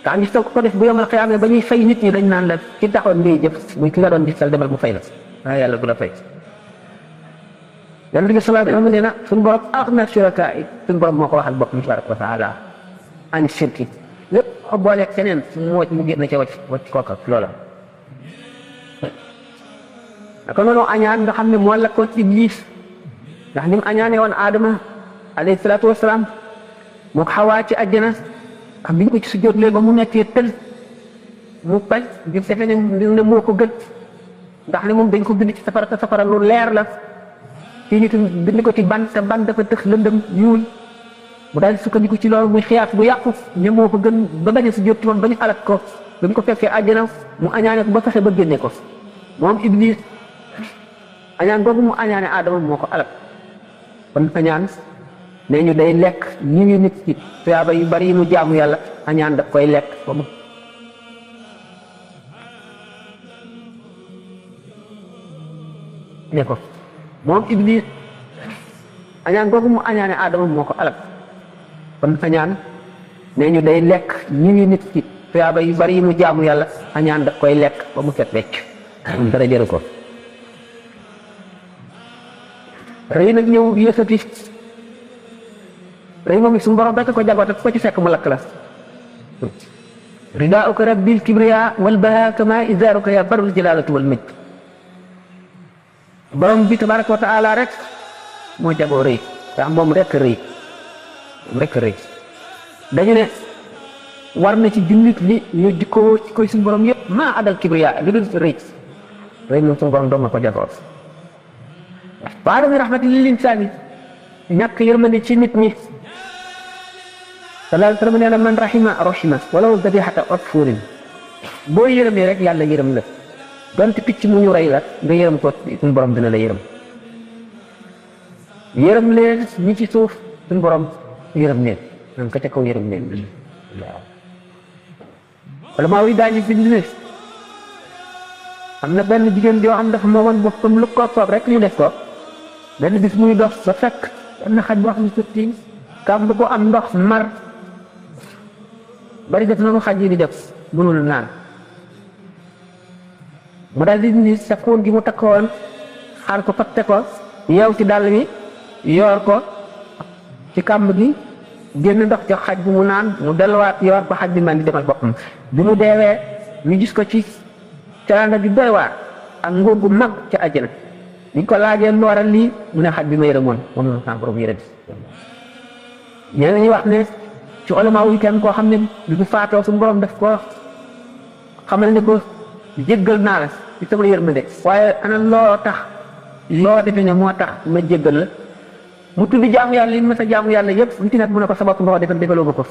kaa ngistal ko def bu yomal xiyaama ba ñuy fay nit ñi dañ naan la ci taxoon ngay jëf muy ki nga doon ngistal demal mu fay la waaye yàlla du la fay Yonent bi sallallahu alayhi wa sallam nee na suñu borom axna shurakaa yi suñu borom moo ko waxal boppam tabaraka wa taala an shirki lépp xo booleeg keneen mu génn ca wacc kooka loola naka noonu añaan nga xam ne moo lakkoon Iblis ndax ni mu añaane woon Adama alayhi salaatu wasalaam moo ko Xawaa ci àjjana xam biñ ko ci sujjóot léegi ba mu nekkee tël mu bañ bi defee ne moo ko gën ndax ne moom dañ ko bind ci safara te safara lu leer la fii ñu bind ko ci ban te ban dafa tëx lëndëm ñuul mu daal sukkandiku ci loolu muy xiyaas bu yàqu ne moo ko gën ba bañ a sujjóot ci moom ba ñu alak ko ba mu ko fekkee àjjana mu añaane ko ba fexe ba génne ko moom Iblis añaan googu mu añaane Adama moo ko alak kon añaan nee ñu day lekk ñi ngi nit ci tuyaaba yu bari yi mu jaamu yàlla añaan daf koy lekk ba mu ne ko moom Iblis añaan googu mu añaane Adama moo ko alak kon añaan nee ñu day lekk ñi ngi nit ci tuyaaba yu bari yi mu jaamu yàlla añaan daf koy lekk ba mu set wecc dara jëru ko rëy nag ñëw yësati rëy moom it suñu borom rekk ko jagoo te ko ci fekk mu lakk la ridaauka rabbil kibriya wal baha kama izaaruka ya barul jalaalatu wal majd borom bi tabaraka wa taala rek moo jagoo rëy ndax moom rek rëy dañu ne war na ci jullit li ñu jikkoo ci koy suñu borom yëpp maa adal kibriya li dul rëy moom suñu borom doom na ko jagoo baadami rahmati lil insaani ñàkk yërmande ci nit ñi sallallahu alayhi wa sallam nee na man rahima walaw dabihata usfurin boo yërëmee rek yàlla yërëm la donte picc mu ñu rey la nga yërëm ko suñu borom dina la yërëm leen ñi ci suuf suñu borom yërëm leen man ka ca kaw yërëm leen waaw wala maa wi daañu bind ne am na benn jigéen yoo xam dafa moomoon boppam lu ko soob rek ñu def ko benn bis muy dox ba fekk benn xaj boo xam ne surtout kàmb ko am ndox mar bari def na ko xaj yi di def mënul naan mu daal di ni sa koon gi mu takkoon xaar ko fatte ko yeew ci dàll bi yoor ko ci kàmb gi génn ndox ci xaj bi mu naan mu delluwaat yoor ko xaj bi man di demal boppam bi mu deewee ñu gis ko ci teraanga bi doy waar ak nguur gu mag ca àjjana ñu ko laajee lu waral lii mu ne xaj bi ma yërëmoon moom la sama borom yërëm ñeneen ñi wax ne ci ulama yi kenn koo xam ne bi mu faatoo suñu borom def ko xamal ne ko jéggal naa la ci sama yërmande waaye ana loo tax loo defe ne moo tax ma jéggal la mu tudd jaamu yàlla yi ma sa jaamu yàlla yëpp lu ci nekk mu ne ko sa bopp nga ko defal defaloo ma ko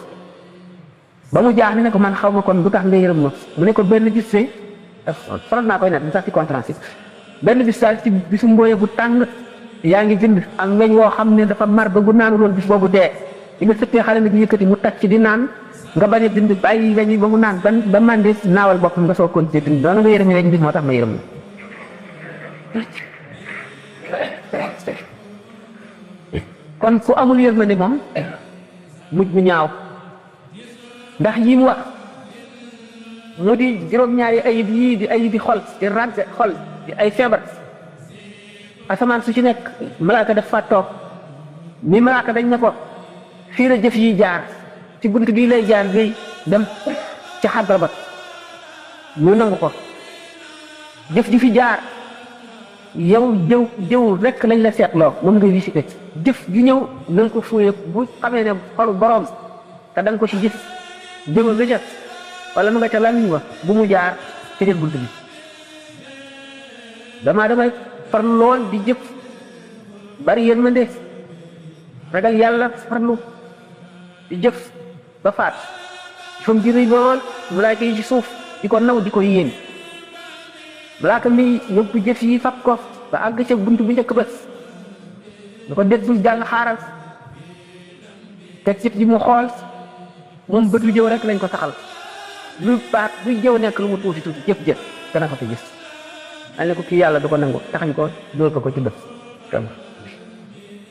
ba mu jaax ne ko man xaw ma kon du tax nga yërëm ma mu ne ko benn bis fee faral naa koy net mu sax ci conférence benn bis daal ci bisu mbooye bu tàng yaa ngi bind ak weñ woo xam ne dafa mar ba bu naanu loon bis boobu dee di nga sëttee xale mi di yëkkati mu tàcc di naan nga bañ a bind bàyyi weñ yi ba mu naan ba màndi naawal boppam nga soo continuer bind doona nga yërëm weñ bis moo tax ma yërëm kon ku amul yërmande moom mujj bu ñaaw ndax yi mu wax mu di juróom-ñaari ayib yii di ayib yi xol di ràgg xol di ay feebar asamaan su ci nekk malaaka daf fa toog ni malaaka dañ ne ko fii la jëf yi jaar ci bunt bii lay jaar ngay dem ci xadra ba ñu nangu ko jëf ji fi jaar yow jëw rekk lañ la seetloo moom ngay visité jëf ju ñëw na nga ko fuye bu xamee ne xolu boroom te da nga ko ci gis jëma nga ca wala mu nga ca lamiñ wa bu mu jaar ci jël bunt bi damay farlu lool di jëf bari yërmande ragal yàlla farlu di jëf ba faat fam ji rëy lool malaaka yi ci suuf di ko naw di ko yéen malaaka mi yóbbu jëf yi fab ko ba àgg ca bunt bu njëkk ba da ko dégg jàng xaaral teg jëf ji mu xool moom bët lu jëw rek lañ ko taxal lu baat buy jëw nekk lu mu tuuti jëf dana ko fi gis dañ ne ko kii yàlla du ko nangu taxañ ko dóor ko ci bët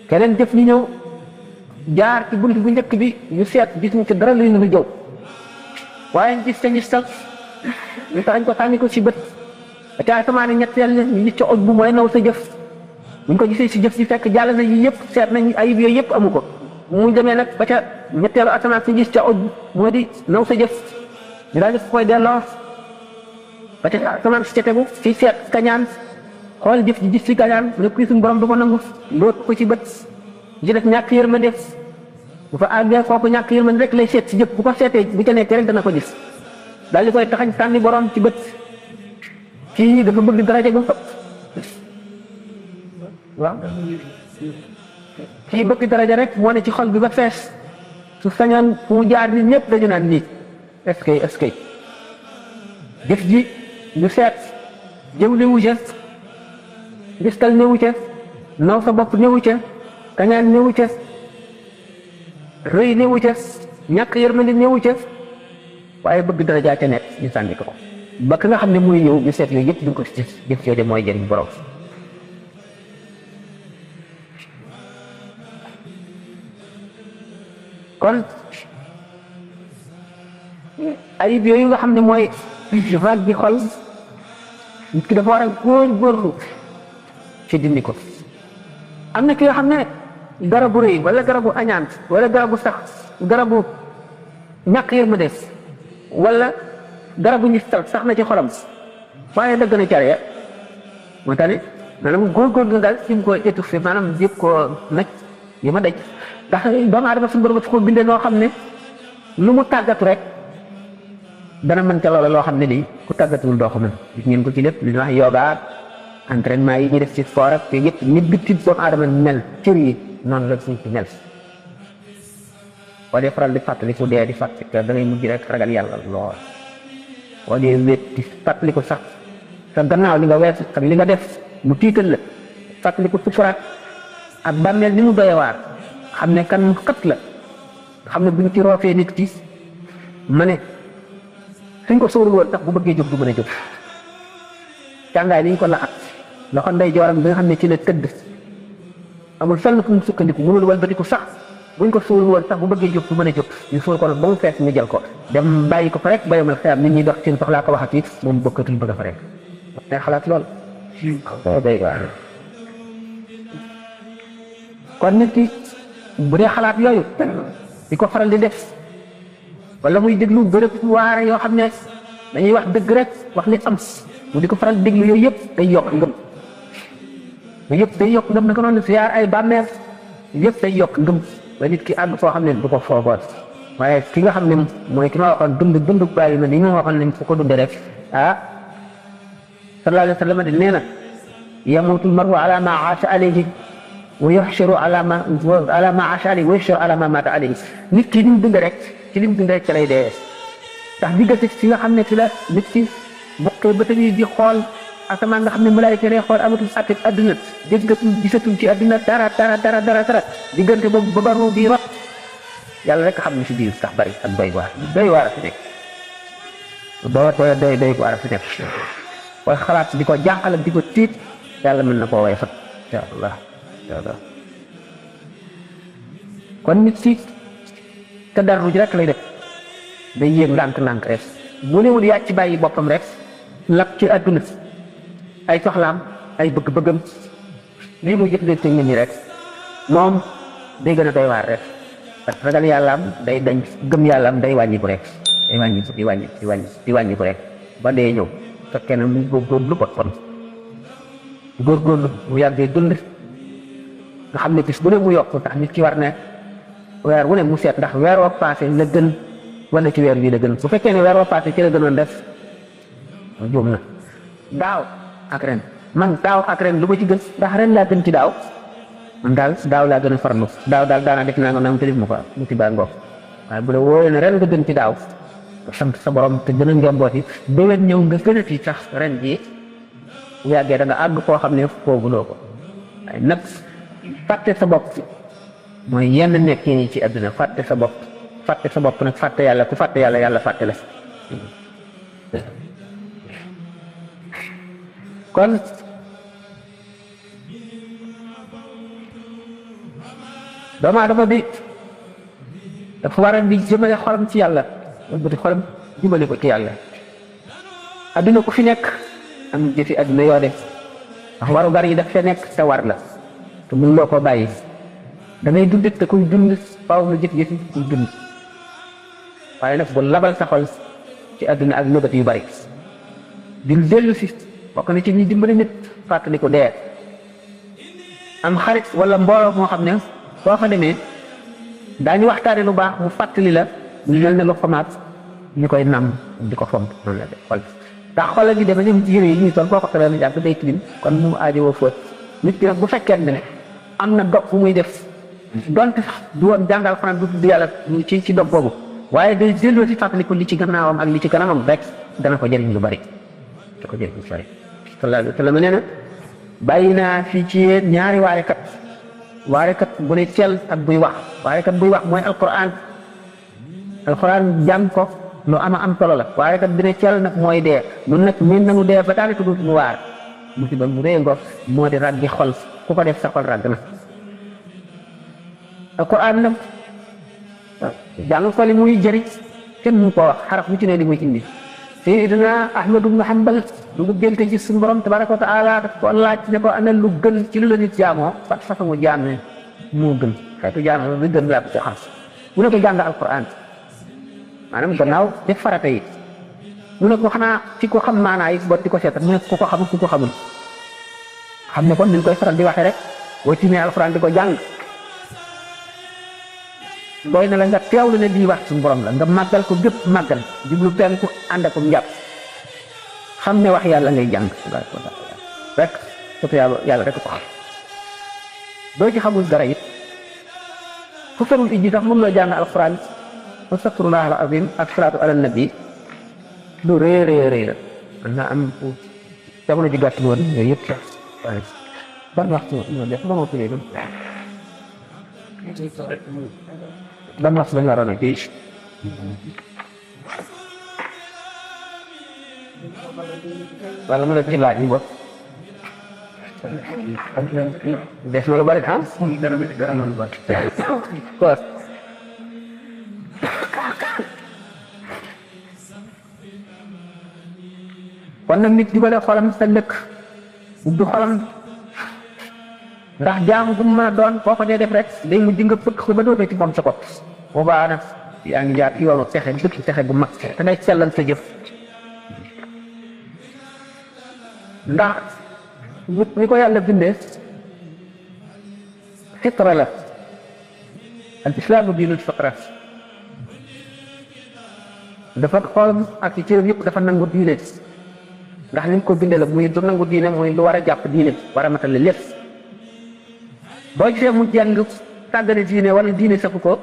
keneen jëf ñu ñëw jaar ci bunt bu njëkk bi ñu seet gis ñu ci dara luy nu jëw waaye ñu gis sax ñu taxañ ko sànni ko ci bët ba ca asamaan ñetteel ñu gis ci oj bu mooy naw sa jëf buñ ko gisee si jëf si fekk jàll na yi yëpp seet nañ ayib yooyu yëpp amu ko mu demee nag ba ca ñetteelu asamaan si gis ca oj moo di naw sa jëf ñu daal di koy delloo ba ca asamaan si ca tegu si seet kañaan xool jëf ji gis si kañaan mu ne kii suñu borom du ko nangu dóor ko ci bët ji def ñàkk yërmande bu fa àggee kooku ñàkk yërmande rek lay seet si jëf bu ko seetee bu ca nekkee rek dana ko gis daal di koy taxañ sànni borom ci bët kii dafa bëgg daraja gu waaw kii bëgg daraja rek moo ne ci xol bi ba fees su sañoon fu mu jaar ni ñëpp dañu naan nii est-ce que jëf ji ñu seet jëw newu ca gistal newu ca naw sa bopp newu ca kañaan newu ca rëy newu ca ñàkk yërmande newu ca waaye bëgg daraja ca nekk ñu sànni ko ba ka nga xam ne muy ñëw ñu seet yooyu yëpp duñ ko ci jëf yooyu de mooy jëriñ borom kon ayib yooyu nga xam ne mooy vague bi xol nit ki dafa war a góorgóorlu ci dindi ko am na ki nga xam ne garabu rëy wala garabu añaan wala garabu sax garabu ñàkk yërmande wala garabu ñu sax na ci xolam waaye dëgg na care moo tax ne maanaam góorgóorlu daal ci mu ko étouffé maanaam yëpp koo naj yi ma daj ndax doomu aadama suñu borom dafa ko bindee noo xam ne lu mu tàggatu rek dana mën ca loola loo xam ne nii ku tàggatuwul doo ko mën gis ngeen ko ci lépp li ñuy wax yoga entraînement yi ñuy def ci sport ak yëpp nit bi ci doomu aadama mel cër yi noonu la suñ ci mel boo dee faral di fàttali ku dee di fàttali da ngay mujj rek ragal yàlla lool boo dee wét di fàttali ko sax sa gannaaw li nga wees ak li nga def mu tiital la fàttali ko sukuraat ak bàmmeel ni mu doy waar xam ne kan mu xët la xam ne buñ ci roofee nit ki ma ne suñ ko sóorul woon tax bu bëggee jóg du mën a jóg càngaay ni ñu ko laxat loxo ndey jooram bi nga xam ne ci la tëdd amul fenn fu mu sukkandiku mënul walbatiku sax buñ ko sóorul woon sax bu bëggee jóg du mën a jóg ñu sóor ko nag ba mu fees ñu jël ko dem bàyyi ko fa rek bayomal xeyam nit ñi dox seen soxlaa ko waxati moom bokkatul bëgg a fa rek day xalaat lool day waar kon nit ki bu dee xalaat yooyu di ko faral di def wala muy déglu bërëb waare yoo xam ne dañuy wax dëgg rek wax li am mu di ko faral di déglu yooyu yëpp day yokk ngëm yooyu yëpp day yokk ngëm naka noonu siyaar ay bàmmeel yëpp day yokk ngëm ba nit ki àgg foo xam ne du ko foogoon waaye ki nga xam ne mooy ki ma waxoon dund bàyyi ma ni ma waxoon nañ fu ko dunde rek sallallahu alayhi wa sallam di nee na yamutul maru ala ma aasha alayhi wa yuhsharu ala ma aasha alayhi wa yuhsharu ala ma mata alayhi nit ki li mu dund rek ci li mu dund rek ci lay dee ndax diggante fi nga xam ne fi la nit ki bokkee ba tamit di xool asamaan nga xam ne malaayika lay xool amatul àtte adduna déggatul gisatul ci adduna dara diggante boobu ba baru di rot yàlla rek xam ne si biir sax bari ak doy waar a fi nekk doy waar a fi nekk koy xalaat di ko jànqal di ko tiit yàlla mën na koo way fat incha allah kon nit si te darru ji rek lay def day yéeg ndànk rek bu newul yaa ci bàyyi boppam rek lap ci adduna ay soxlaam ay bëgg-bëggam lii muy jëflante nit ñi rek moom day gën a doy waar rek parce que ragal yàllaam day dañ gëm yàllaam day wàññiku rek di wàññiku rek ba dee ñëw fekkee ne mu góorgóorlu boppam góorgóorlu mu yàggee dund nga xam ne bis bu ne mu yokk tax nit ki war ne weer wu ne mu seet ndax weer woo passé la gën wala ci weer bii la gën bu fekkee ne weer woo passé ci la gënoon def juum na daaw ak ren man daaw ak ren lu ma ci gën ndax ren laa gën ci daaw man daaw laa gën a farlu daaw daal daanaa def naa nga nam te def ma ko mu ci baa ngoog waaye bu la wóoree ne ren nga gën ci daaw sant sa borom te gën a njombooti déwén ñëw nga gën a ci sax ren jii bu yàggee da nga àgg koo xam ne fooguloo ko waaye nag fàtte sa bopp mooy yenn nekk yi ci àdduna fàtte sa bopp nag fàtte yàlla ku fàtte yàlla yàlla fàtte la kon doomu aadama bi dafa war a di jëmale xolam ci yàlla di xolam jëmale ko ci yàlla adduna ku fi nekk am jëfi adduna yoo def ndax waru gar yi daf fe nekk te war la te mun loo ko bàyyi da ngay dund te kuy dund faaw nga jëf-jëfi kuy dund waaye nag bu labal sa xol ci adduna ak nëbët yu bari di dellu si bokk na ci ñi dimbali nit fàttali ko dee am xarit wala mbooloo moo xam ne soo fa demee daañu waxtaane lu baax mu fàttali la ñu mel ne lu xomaat ñu koy nam di ko fomp noonu la def xol ndax xol gi dama ñëm ci yére yi ñuy sol boo ko xamee ne jàpp day tilim kon mu aajowoo fóot nit ki nag bu fekkee ne am na dog bu muy def donte sax du woon jàngal xanaa du tudd yàlla ci dog boobu waaye day delloo si fàttali ko li ci gannaawam ak li ci kanamam rek dana ko jëriñ lu bari da ko jëriñ lu bari sallallahu alayhi wa sallam nee na bàyyi naa fii ci yéen ñaari waarekat bu ne teel ak buy wax waarekat buy wax mooy alquran jàng ko lu am solo la waarekat bi ne teel nag mooy dee nun nag min nanu dee ba daanaka du nu waar musiba mu rëy ngo moo di raggi xol ku ko def sa xol ragg na alquran nag jàng ko li muy jëriñ kenn mu ko wax xaraf mu ci ne li muy indi Sayyidina Ahmad ibn Hanbal lu mu génte ci suñu borom tabaraka wa taala daf ko laaj ne ko ana lu gën ci lu la nit jaamoo fat façon jaam ne moo gën xeetu jaam lu gën laa ko ci xam mu ne ko jàng alquran maanaam gannaaw def farata yi mu ne ko xanaa ci ko xam maanaa yi bot di ko seetal mu ne ku ko xamul ku ko xamul xam ne kon ni ñu koy faral di waxee rek boo tiimee alquran di ko jàng doy na la nga teewlu ne lii wax suñu borom la nga màggal ko gépp màggal jublu penku ànd ak njàpp xam ne wax yàlla ngay jàng rek surtout yàlla rek ko xam doo ci xamul dara it fu ferul ijji sax moom la jàng alquran astaghfirullah al azim ak salaatu ala nabi lu rëy la man naa am jamono ji gàtt woon yooyu yëpp waaye ban waxtu ñoo def ba ma tuddee ban waxtu lañu waroon a kii wala mu ne ci laaj yi bopp def na lu bari ah kon kon nag nit jubale xolam sa lëkk ubbi xolam ndax jaamu bu mu mën a doon boo ko dee def rek day mujj nga fëkk ko ba dootoo ci moom sa bopp boobaa nag yaa ngi jaar yoonu texe dëkk texe bu mag te ngay sellal sa jëf ndax ni ko yàlla bindee fitra la al islaamu diinul fitra dafa xool ak ci cëram yëpp dafa nangu diine ndax ni mu ko bindee la muy du nangu diine mooy lu war a jàpp diine war a matale lépp boo gisee mu jàng tàggane diine wala diine safu ko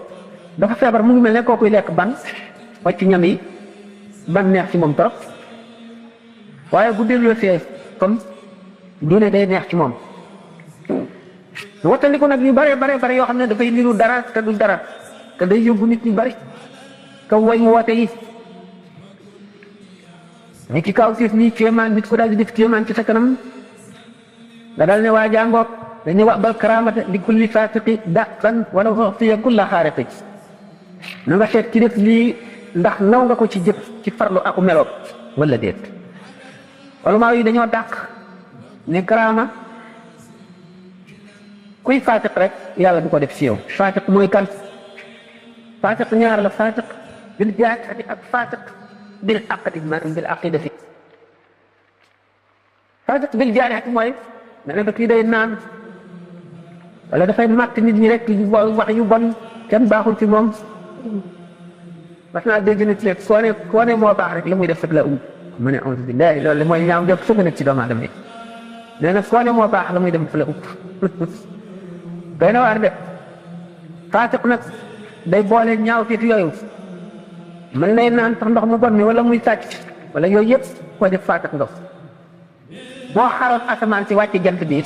dafa feebar mu ngi mel ne kookuy lekk ban wàcc ñam yi ban neex ci moom trop waaye bu delloo see comme diine day neex ci moom wattandiku nag yu bare yoo xam ne dafay niru dara te du dara te day yóbbu nit ñu bari kaw way mu woote yi ni ki kaw siif nii kéemaan nit ko daal di def kéemaan ci sa kanam nga daal ne waa jàngoog dañuy wax bal karaamata li kulli faasiqi daqan wala uxtiya kulla xaariqi na nga seet ci def lii ndax naw nga ko ci jëf ci farlu aku meloog wala déet wala maa yi dañoo dàq ne karaama kuy faasiq rek yàlla du ko def ci yow faasiq mooy kan faasiq ñaar la faasiq bil jaahati ak faasiq bil aqdi maanaam bil aqidati faasiq bil jaahati mooy ne ba kii day naan wala dafay màtt nit ñi rek wax yu bon kenn baaxul ci moom mas naa dégg nit léegi koo ne moo baax rek la muy def fekk la mu ne auzu billahi loolu mooy ñaaw def sëgg nag ci doomu aadama yi nee na koo ne moo baax la muy def fekk la doy na waar de faasiq nag day boole ñaaw fiit yooyu mën nay naan sax ndox mu bon mi wala muy sàcc wala yooyu yëpp koo def faasiq nga boo xaroon asamaan si wàcc jant bi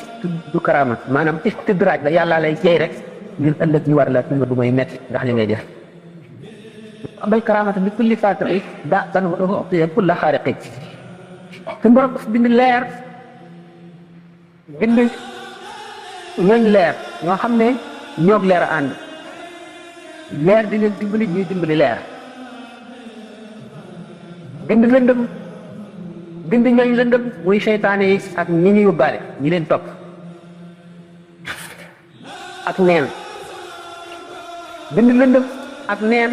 du karaama maanaam istidraaj la yàlla lay jey rek ngir ëllëg ñu war la nga du may metti ndax li ngay def bay karaamata bi kulli faasiqi daa ban wala uxtiya kulla xaariqi suñu borom daf bind leer bind ñooñ leer ñoo xam ne ñoog leer a ànd leer di leen dimbali ñuy dimbali leer bind lëndëm bind ñooñ lëndëm muy seytaane yi ak ñi ñu yóbbaale ñi leen topp ak neen bind lëndëm ak neen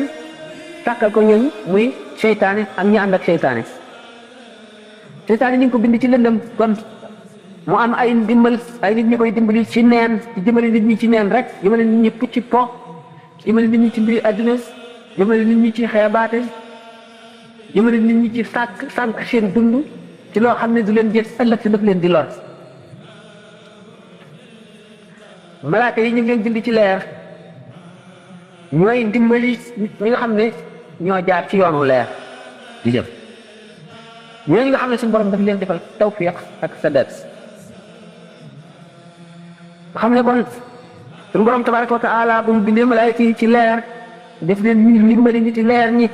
sàkkal ko ñooñ muy seytaane ak ñi ànd ak seytaane seytaane ñu ngi ko bind ci lëndëm kon mu am ay ndimbal ay nit ñi koy dimbali ci neen ci jëmale nit ñi ci neen rek jëmale nit ñi pucci po jëmale nit ñi ci mbiri àdduna jëmale nit ñi ci xeebaate jëmale nit ñi ci sànq seen dund ci loo xam ne du leen jël ëllëg si daf leen di lor malaaka yi ñu ngi leen bind ci leer ñooy dimbali ñi nga xam ne ñoo jaar ci yoonu leer di jëm ñooñu nga xam ne suñu borom daf leen defal tawfiq ak sadat xam ne kon suñu borom tabaraka wa taala bu mu bindee malaayka yi ci leer def leen ñu dimbali nit ci leer ñi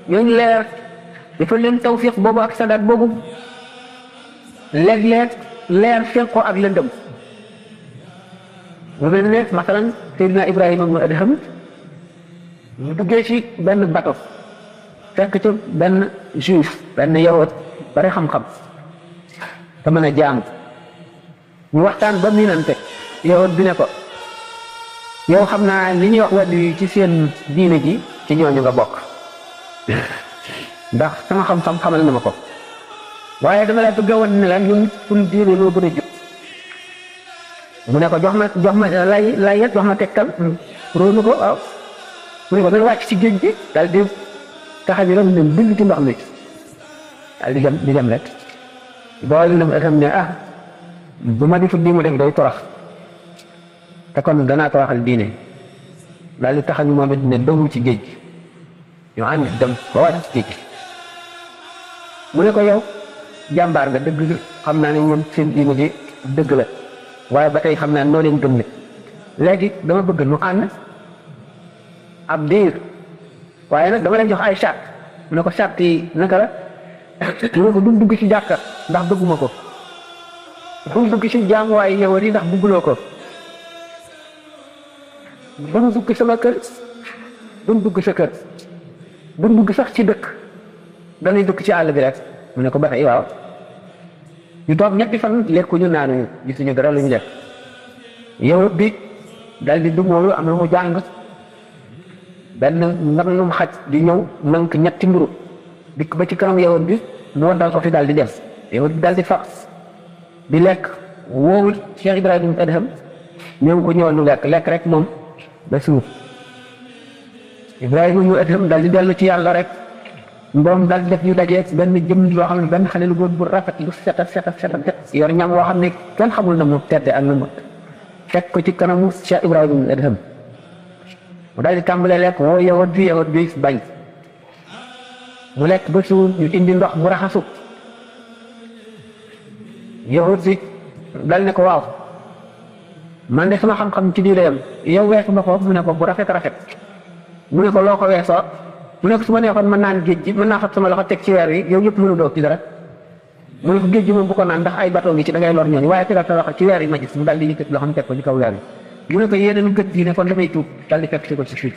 ñooñu leer defal leen tawfiq boobu ak sadat boobu léeg-léeg leer fekk ko ak lëndëm mu mel ne masalan Seydina Ibrahima ibnu Adham ñu duggee ci benn bato fekk ci benn juif benn yawut bari xam-xam te mën a jaamu ñu waxtaan ba miinante yawut bi ne ko yow xam naa li ñuy wax wàllu yi ci seen diine ji ci ñooñu nga bokk ndax sama xam-xam xamal na ma ko waaye dama la bëgg a wan ne la ñun suñu diine loo gën a jóg mu ne ko jox ma lay jox ma tegtal róonu ko waaw mu ne ko dana wàcc ci géej gi daal di taxa bi ram nen bind ci ndox mi daal di dem rek boole na xam ne bu ma di fut lii mu def day torox te kon danaa toroxal diine daal di taxa ñu moom it ne doomu ci géej gi ñu ànd dem ba wàcc ci géej gi mu ne ko yow jàmbaar nga dëgg xam naa ne ñoom seen diine ji dëgg la waaye ba tey xam naa noo leen gëm ne léegi dama bëgg nu ànd ab diir waaye nag dama leen jox ay charte mu ne ko charte yi naka la mu ne ko du dugg ci jàkka ndax bëgguma ko du dugg ci jaamuwaay yow yi ndax bëgguloo ko du dugg sama kër du dugg sa kër du dugg sax ci dëkk dañuy dugg ci àll bi rek mu ne ko ba tey waaw ñu toog ñetti fan lekkuñu naanuñu gisuñu dara lu ñu def yow bi dal di dugg moom am na mu jàng benn nganum xaj di ñëw nank ñetti mburu dikk ba ci kanam yow bi mu waddal ko fi daal di dem yow bi daal di fax di lekk woowul Cheikh Ibrahima Adham ñoom ko ñëwal nu lekk rek moom ba suuf Ibrahima ñu itam dal di dellu ci yàlla rek mboom dal di def ñu dajee benn jëm loo xam ne benn xale lu góor bu rafet lu set yor ñam woo xam ne kenn xamul na mu tedde ak na mu fekk ko ci kanamu Cheikh Ibrahima ñu itam mu dal di tàmbalee lekk woo yowat bi bañ mu lekk ba suur ñu indi ndox mu raxasu yowat bi dal ne ko waaw man de sama xam-xam ci lii la yem yow weesu ma ko mu ne ko bu rafet mu ne ko loo ko weesoo mu ne ko su ma neexoon mën naan géej gi mën naa fab sama loxo teg ci weer wi yow yëpp mënu doo ci dara mu ne ko géej gi moom bu ko naan ndax ay bateau ngi ci da ngay lor ñooñu waaye tegal sa loxo ci weer yi ma gis mu daal di yëkkati loxo teg ko ci kaw weer wi mu ne ko yéeneen gët gi ne kon damay tuub daal di fekk si ko ci suuf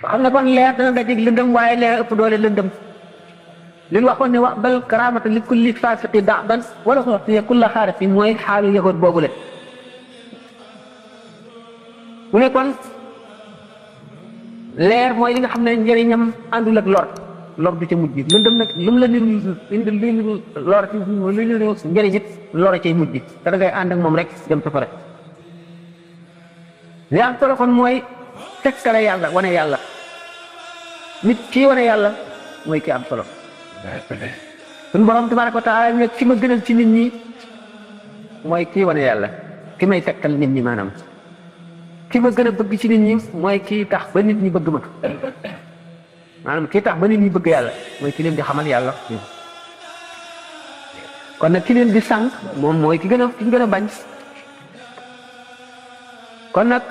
xam ne kon leer dana dajeeg lëndëm waaye leer ëpp doole lëndëm li ñu waxoon ne wax bal karaamata li kulli faasiqi da'ban wala ko wax kulla xaarifin mooy xaalu yëgoot boobu le mu ne kon leer mooy li nga xam ne njëriñam àndul ak lor du ca mujj lëndëm nag lu mu la niru lor ci lu njëriñ it lor cay mujj te da ngay ànd ak moom rek dem safara li am solo kon mooy tekkale yàlla wane yàlla nit kii wane yàlla mooy ki am solo suñu borom tabaraka wa taala nag ki ma gënal ci nit ñi mooy kii wane yàlla ki may tekkal nit ñi maanaam ki ma gën a bëgg ci nit ñi mooy kii tax ba nit ñi bëgg ma maanaam kii tax ba nit ñi bëgg yàlla mooy ki leen di xamal yàlla kon nag ki leen di sànq moom mooy ki gën a bañ kon nag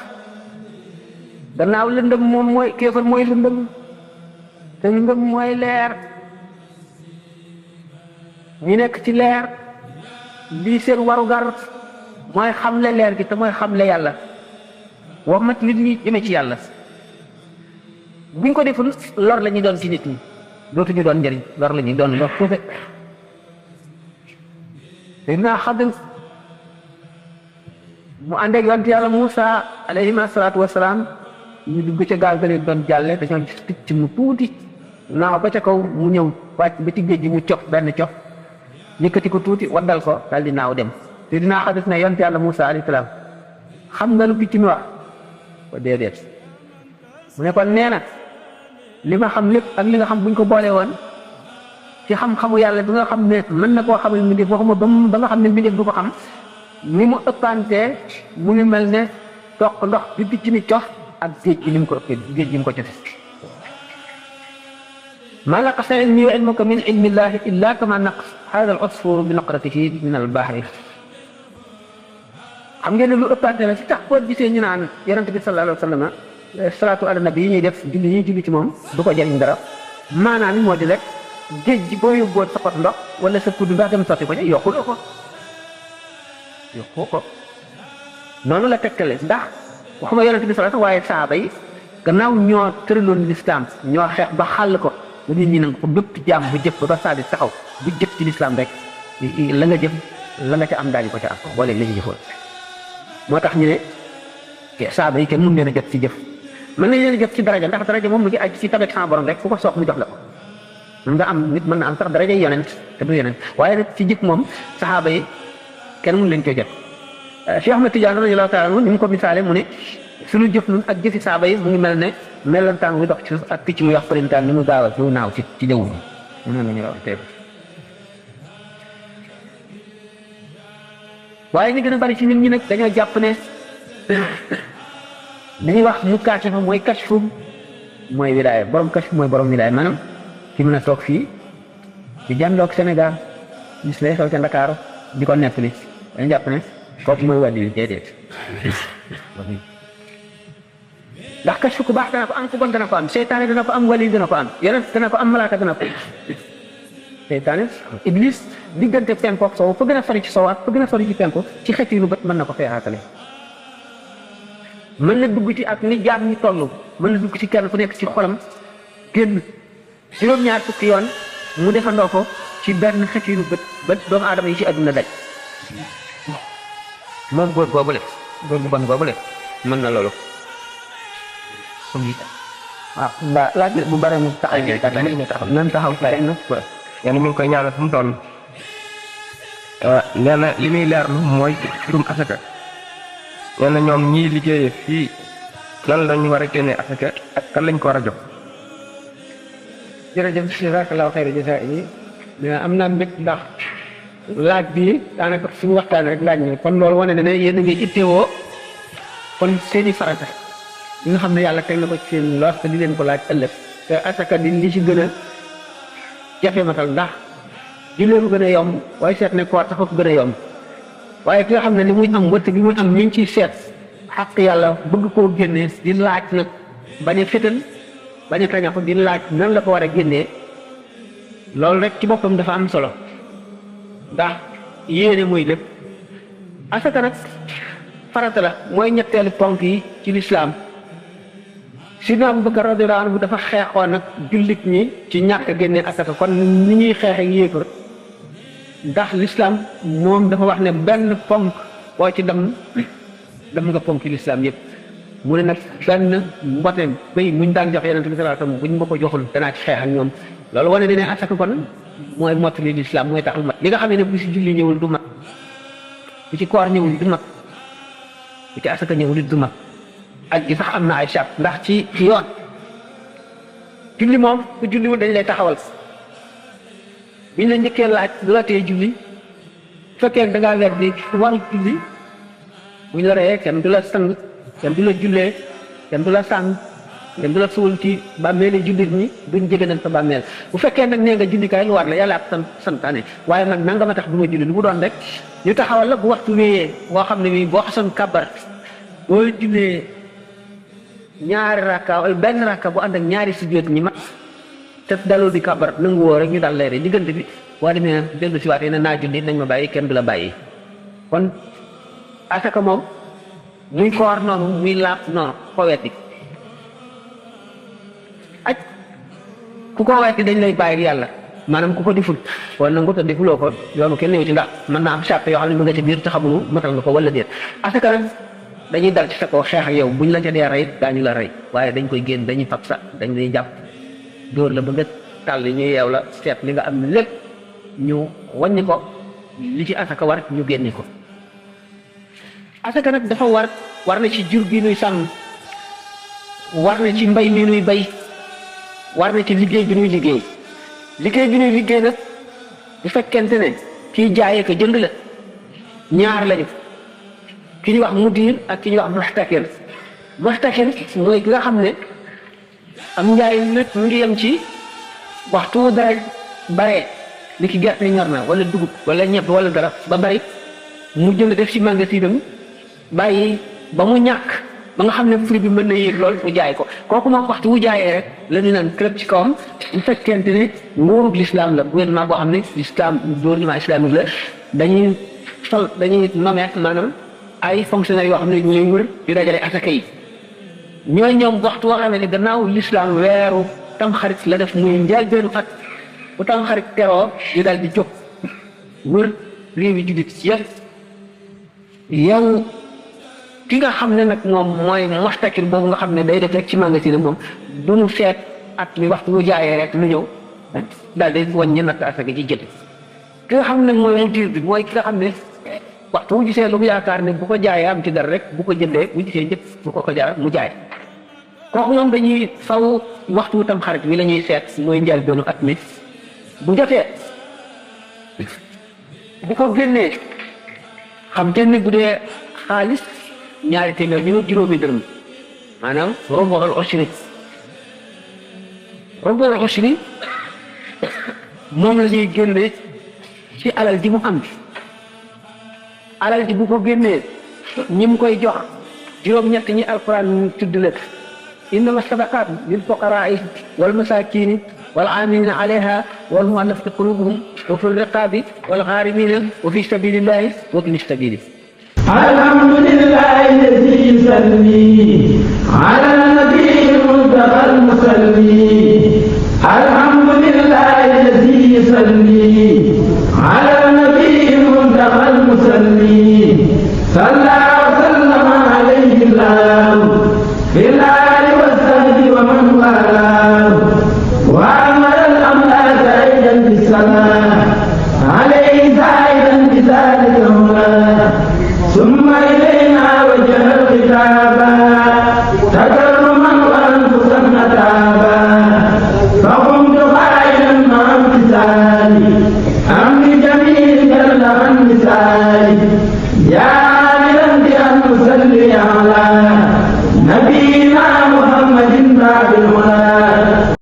gannaaw lëndëm moom mooy kéefar mooy lëndëm te lëndëm mooy leer ñi nekk ci leer lii seen warugar mooy xamle leer gi te mooy xamle yàlla wax mat nit ñi jëme ci yàlla buñ ko deful lor la ñuy doon ci nit ñi dootuñu doon njëriñ lor la ñuy doon lor suufe te dinaa Xadir mu ànd ak yonent yàlla Muusa alayhi salaatu wasalaam ñu dugg ca gaal ga leen doon jàlle dañoo gis picc mu tuuti naaw ba ca kaw mu ñëw wàcc ba ci géej gi mu cof benn cof yëkkati ko tuuti waddal ko daal di naaw dem te dinaa Xadir ne yonent yàlla Muusa alayhi salaam xam nga lu picc mi wax ko déedéet mu ne kon nee na li ma xam lépp ak li nga xam buñ ko boole woon ci xam-xamu yàlla bi nga xam ne mën na koo xamal mbindeef waxuma ba nga xam ne mbindeef du ko xam ni mu ëppantee mu ngi mel ne toq ndox bi picc mi cof ak géej gi ni mu ko ëppee géej gi mu ko cofe ma naqasa ilmi wa ilmuka min ilmillahi illa kama naqas hada al usfur bi naqratihi min al bahri xam ngeen ne lu ëppante la ci tax boo gisee ñu naan yonent bi sallallahu alayhi wa sallam salaatu ala nabi yi ñuy def julli ci moom du ko jëriñ dara maanaam moo di rek géej gi boo yóbboon sa pot ndox wala sa kudd ndox dem sotti ko ca yokku ko noonu la tegtale ndax waxuma yonent bi sallallahu waaye saaba yi gannaaw ñoo tëraloon lislaam ñoo xeex ba xàll ko ba nit ñi nag ko bépp jaam bu jëf ba saa di taxaw bu jëf ci lislaam rek la nga jëf la nga ca am daañu ko ca am boole la ñu jëfoon moo tax ñu ne saaba yi kenn mën leen a jot ci jëf mën nañ leen a jot ci daraja ndax daraja moom mu ngi aju ci tabek sama borom rek fu ko soox mu jox la ko mën nga am nit mën na am sax daraja yonent te du yonent waaye nag ci jëf moom saxaaba yi kenn mën leen ko jot Cheikh Ahmed Tidiane radiyallahu taala anhu ni mu ko misaale mu ne suñu jëf nun ak jëfi saaba yi mu ngi mel ne melantaan muy dox ci suuf ak picc muy wax përintaan ni mu gaaw a lu naaw ci jaww ji mu noonu la ñuy wax tey waaye ñu gën a bari ci nit ñi nag dañoo jàpp ne li ñuy wax mu kaashafa mooy kashfu mooy wilaaya borom kashfu mooy borom wilaaya maanaam ki mën a toog fii di jàndoog Sénégal gis lay xew ca Ndakaaru di ko nettali dañu jàpp ne kooku mooy wàllu déedéet ndax kashfu ku baax dana ko am ku bon dana ko am seytaane dana ko am wali dana ko am yeneen dana ko am malaaka dana ko seytaane iblis diggante penku ak sow fa gën a sori ci sow ak fa gën a sori ci penku ci xet yi lu bët mën na ko feexaatale mën na dugg ci ak ni jaam ñi toll mën na dugg ci kenn fu nekk ci xolam génn juróom-ñaar fukki yoon mu defandoo ko ci benn xet yi lu bët doomu aadama yi ci àdduna daj moom góor boobule góor bu bon boobule mën na loolu waaw mbaa laaj bu bare mu taxaw nan taxaw yéen mi ngi koy ñaanal fu mu toll nee na li muy leerlu mooy mbirum asaka nee na ñoom ñii liggéeyee fii lan lañu war a génne asaka ak kan lañ ko war a jox. jërëjëf jazakallahu xayra jazaa yi mais am naa mbég ndax laaj bi daanaka suñu waxtaan rek laaj na kon loolu wane na ne yéen a ngi ittewoo kon seeni farata yi nga xam ne yàlla teg na ko ci seen loos te di leen ko laaj ëllëg te asaka di li ci gën a jafe matal ndax jullee ko gën a yomb waaye seet ne koor tax ko gën a yomb waaye ki nga xam ne li muy am wëtt bi muy am mi ngi ciy seet xaq yàlla bëgg koo génnee di laaj nag bañ a fétal bañ a tañax di laaj nan la ko war a génnee loolu rek ci boppam dafa am solo ndax yéene muy lépp asaka nag farata la mooy ñetteelu ponk yi ci lislaam Sidna Abubakar radiyallahu anhu dafa xeexoon nag jullit ñi ci ñàkk a génne asaka kon ni ñuy xeex ak yéefar ndax lislaam moom dafa wax ne benn ponk boo ci dem nga ponk ci lislaam yëpp mu ne nag benn mbote béy muñ daan jox Yonent bi sallallahu alayhi wasallam buñ ma ko joxul danaa ci xeex ak ñoom loolu wane ne asaka kon mooy mottali lislaam mooy tax mat li nga xam ne bu ci julli ñëwul du mat bu ci koor ñëwul du mat bu ci asaka ñëwul it du mat ak gi sax am na ay charte ndax ci yoon julli moom ku julliwul dañ lay taxawal biñ la njëkkee laaj lu la tee julli bu fekkee da ngaa weer di waru julli buñ la reyee kenn du la sang kenn du la jullee kenn du la sàng kenn du la suul ci bàmmeeli jullit ñi duñ jëgënal sa bàmmeel bu fekkee nag nee nga julli kaay lu war la yàlla ak santaane waaye nag nanga ma tax du ma julli lu mu doon rek ñu taxawal la bu waxtu wéyee boo xam ne bii boo xasoon kàbbar boo jullee ñaari rakka wala benn rakka bu ànd ak ñaari sujjóot ñi mat te daloo di kàbbar nangu woo rek ñu daal leere diggante bi boo demee dellu si waatee ne naa julli nañ ma bàyyi kenn du la bàyyi kon asaka moom muy koor noonu muy laab noonu ko wetti aj ku ko wetti dañ lay bàyyi yàlla maanaam ku ko diful wala nangu te difuloo ko yoonu kenn ñëw ci ndax mën naa am charte yoo xam ne mu nga ci biir te xamulu matal nga ko wala déet asaka nag dañuy dal ci sa kaw xeex ak yow buñ la ca dee rey daañu la rey waaye dañ koy génn dañuy fab sa dañ lay jàpp dóor la ba nga tàll ñu yeew la seet li nga am lépp ñu wàññi ko li ci asaka war ñu génne ko asaka nag dafa war na ci jur gi nuy sàmm war na ci mbay mi nuy bay war na ci liggéey bi nuy liggéey nag bu fekkente ne kii jaayee ko jënd la ñaar lañu ki ñuy wax mudir ak ki ñuy wax muxtakir mooy ki nga xam ne am njaay nag mu ngi yem ci waxtu dara bare li ki gerte ñor na wala dugub wala ñebe wala dara ba bari mu jënd def ci magasinam bàyyi ba mu ñàkk ba nga xam ne prix bi mën na yéeg lool mu jaay ko kooku moom waxtu wu jaayee rek la ñu naan club ci kawam bu fekkente ne nguurug l'islam la gouvernement boo xam ne l'islam gouvernement islamique la dañuy nommer maanaam ay fonctionnaires yoo xam ne ñooy wër di dajale asaka yi ñooy ñoom waxtu woo xam ne gannaaw l'islam weeru tamxarit la def muy njëlbéenu at bu tamxarit teroo ñu daal di jóg wër réew yi jullit yëpp yow ki nga xam ne nag moom mooy muxtakir boobu nga xam ne day def rek ci magasin moom du ñu seet at mi waxtu bu jaayee rek lu ñëw daal di wàññi natt asaka ji jël ki nga xam ne mooy mudir bi mooy ki nga xam ne waxtu bu gisee lu mu yaakaar ne bu ko jaayee am ci dara rek bu ko jëndee bu gisee njëkk bu ko jaay mu jaay kooku ñoom dañuy faw waxtu tam xarit bi la ñuy seet mooy njëlbéenu at mi bu jotee bu ko génnee xam te bu dee xaalis ñaari téeméer ñu juróomi dërëm maanaam rubu'ul ushri moom la ñuy génne ci alal ji mu am alal ji bu ko génnee ñi mu koy jox juróom-ñett ñi alquran tudd leen innama sadaqaat lil fuqaraa'i wal masaakiini wal aamiliina alayha wal mu'allafati quluubuhum wa fi riqaabi wal ghaarimiina wa fi sabiilillaahi wa ibni sabiili. alhamdulillaahi allazii yusalli ala nabiyil muntaqal musalli. alhamdulillaahi allazii yusalli ala nabiyil muntaqal musalli. sallaa wa sallama alayhi llaahu ومن والاه وأمر الأملاك أيضا بالصلاة عليه زائدا بذلك هنا ثم إلينا وجه الخطابا سيدنا محمد بعد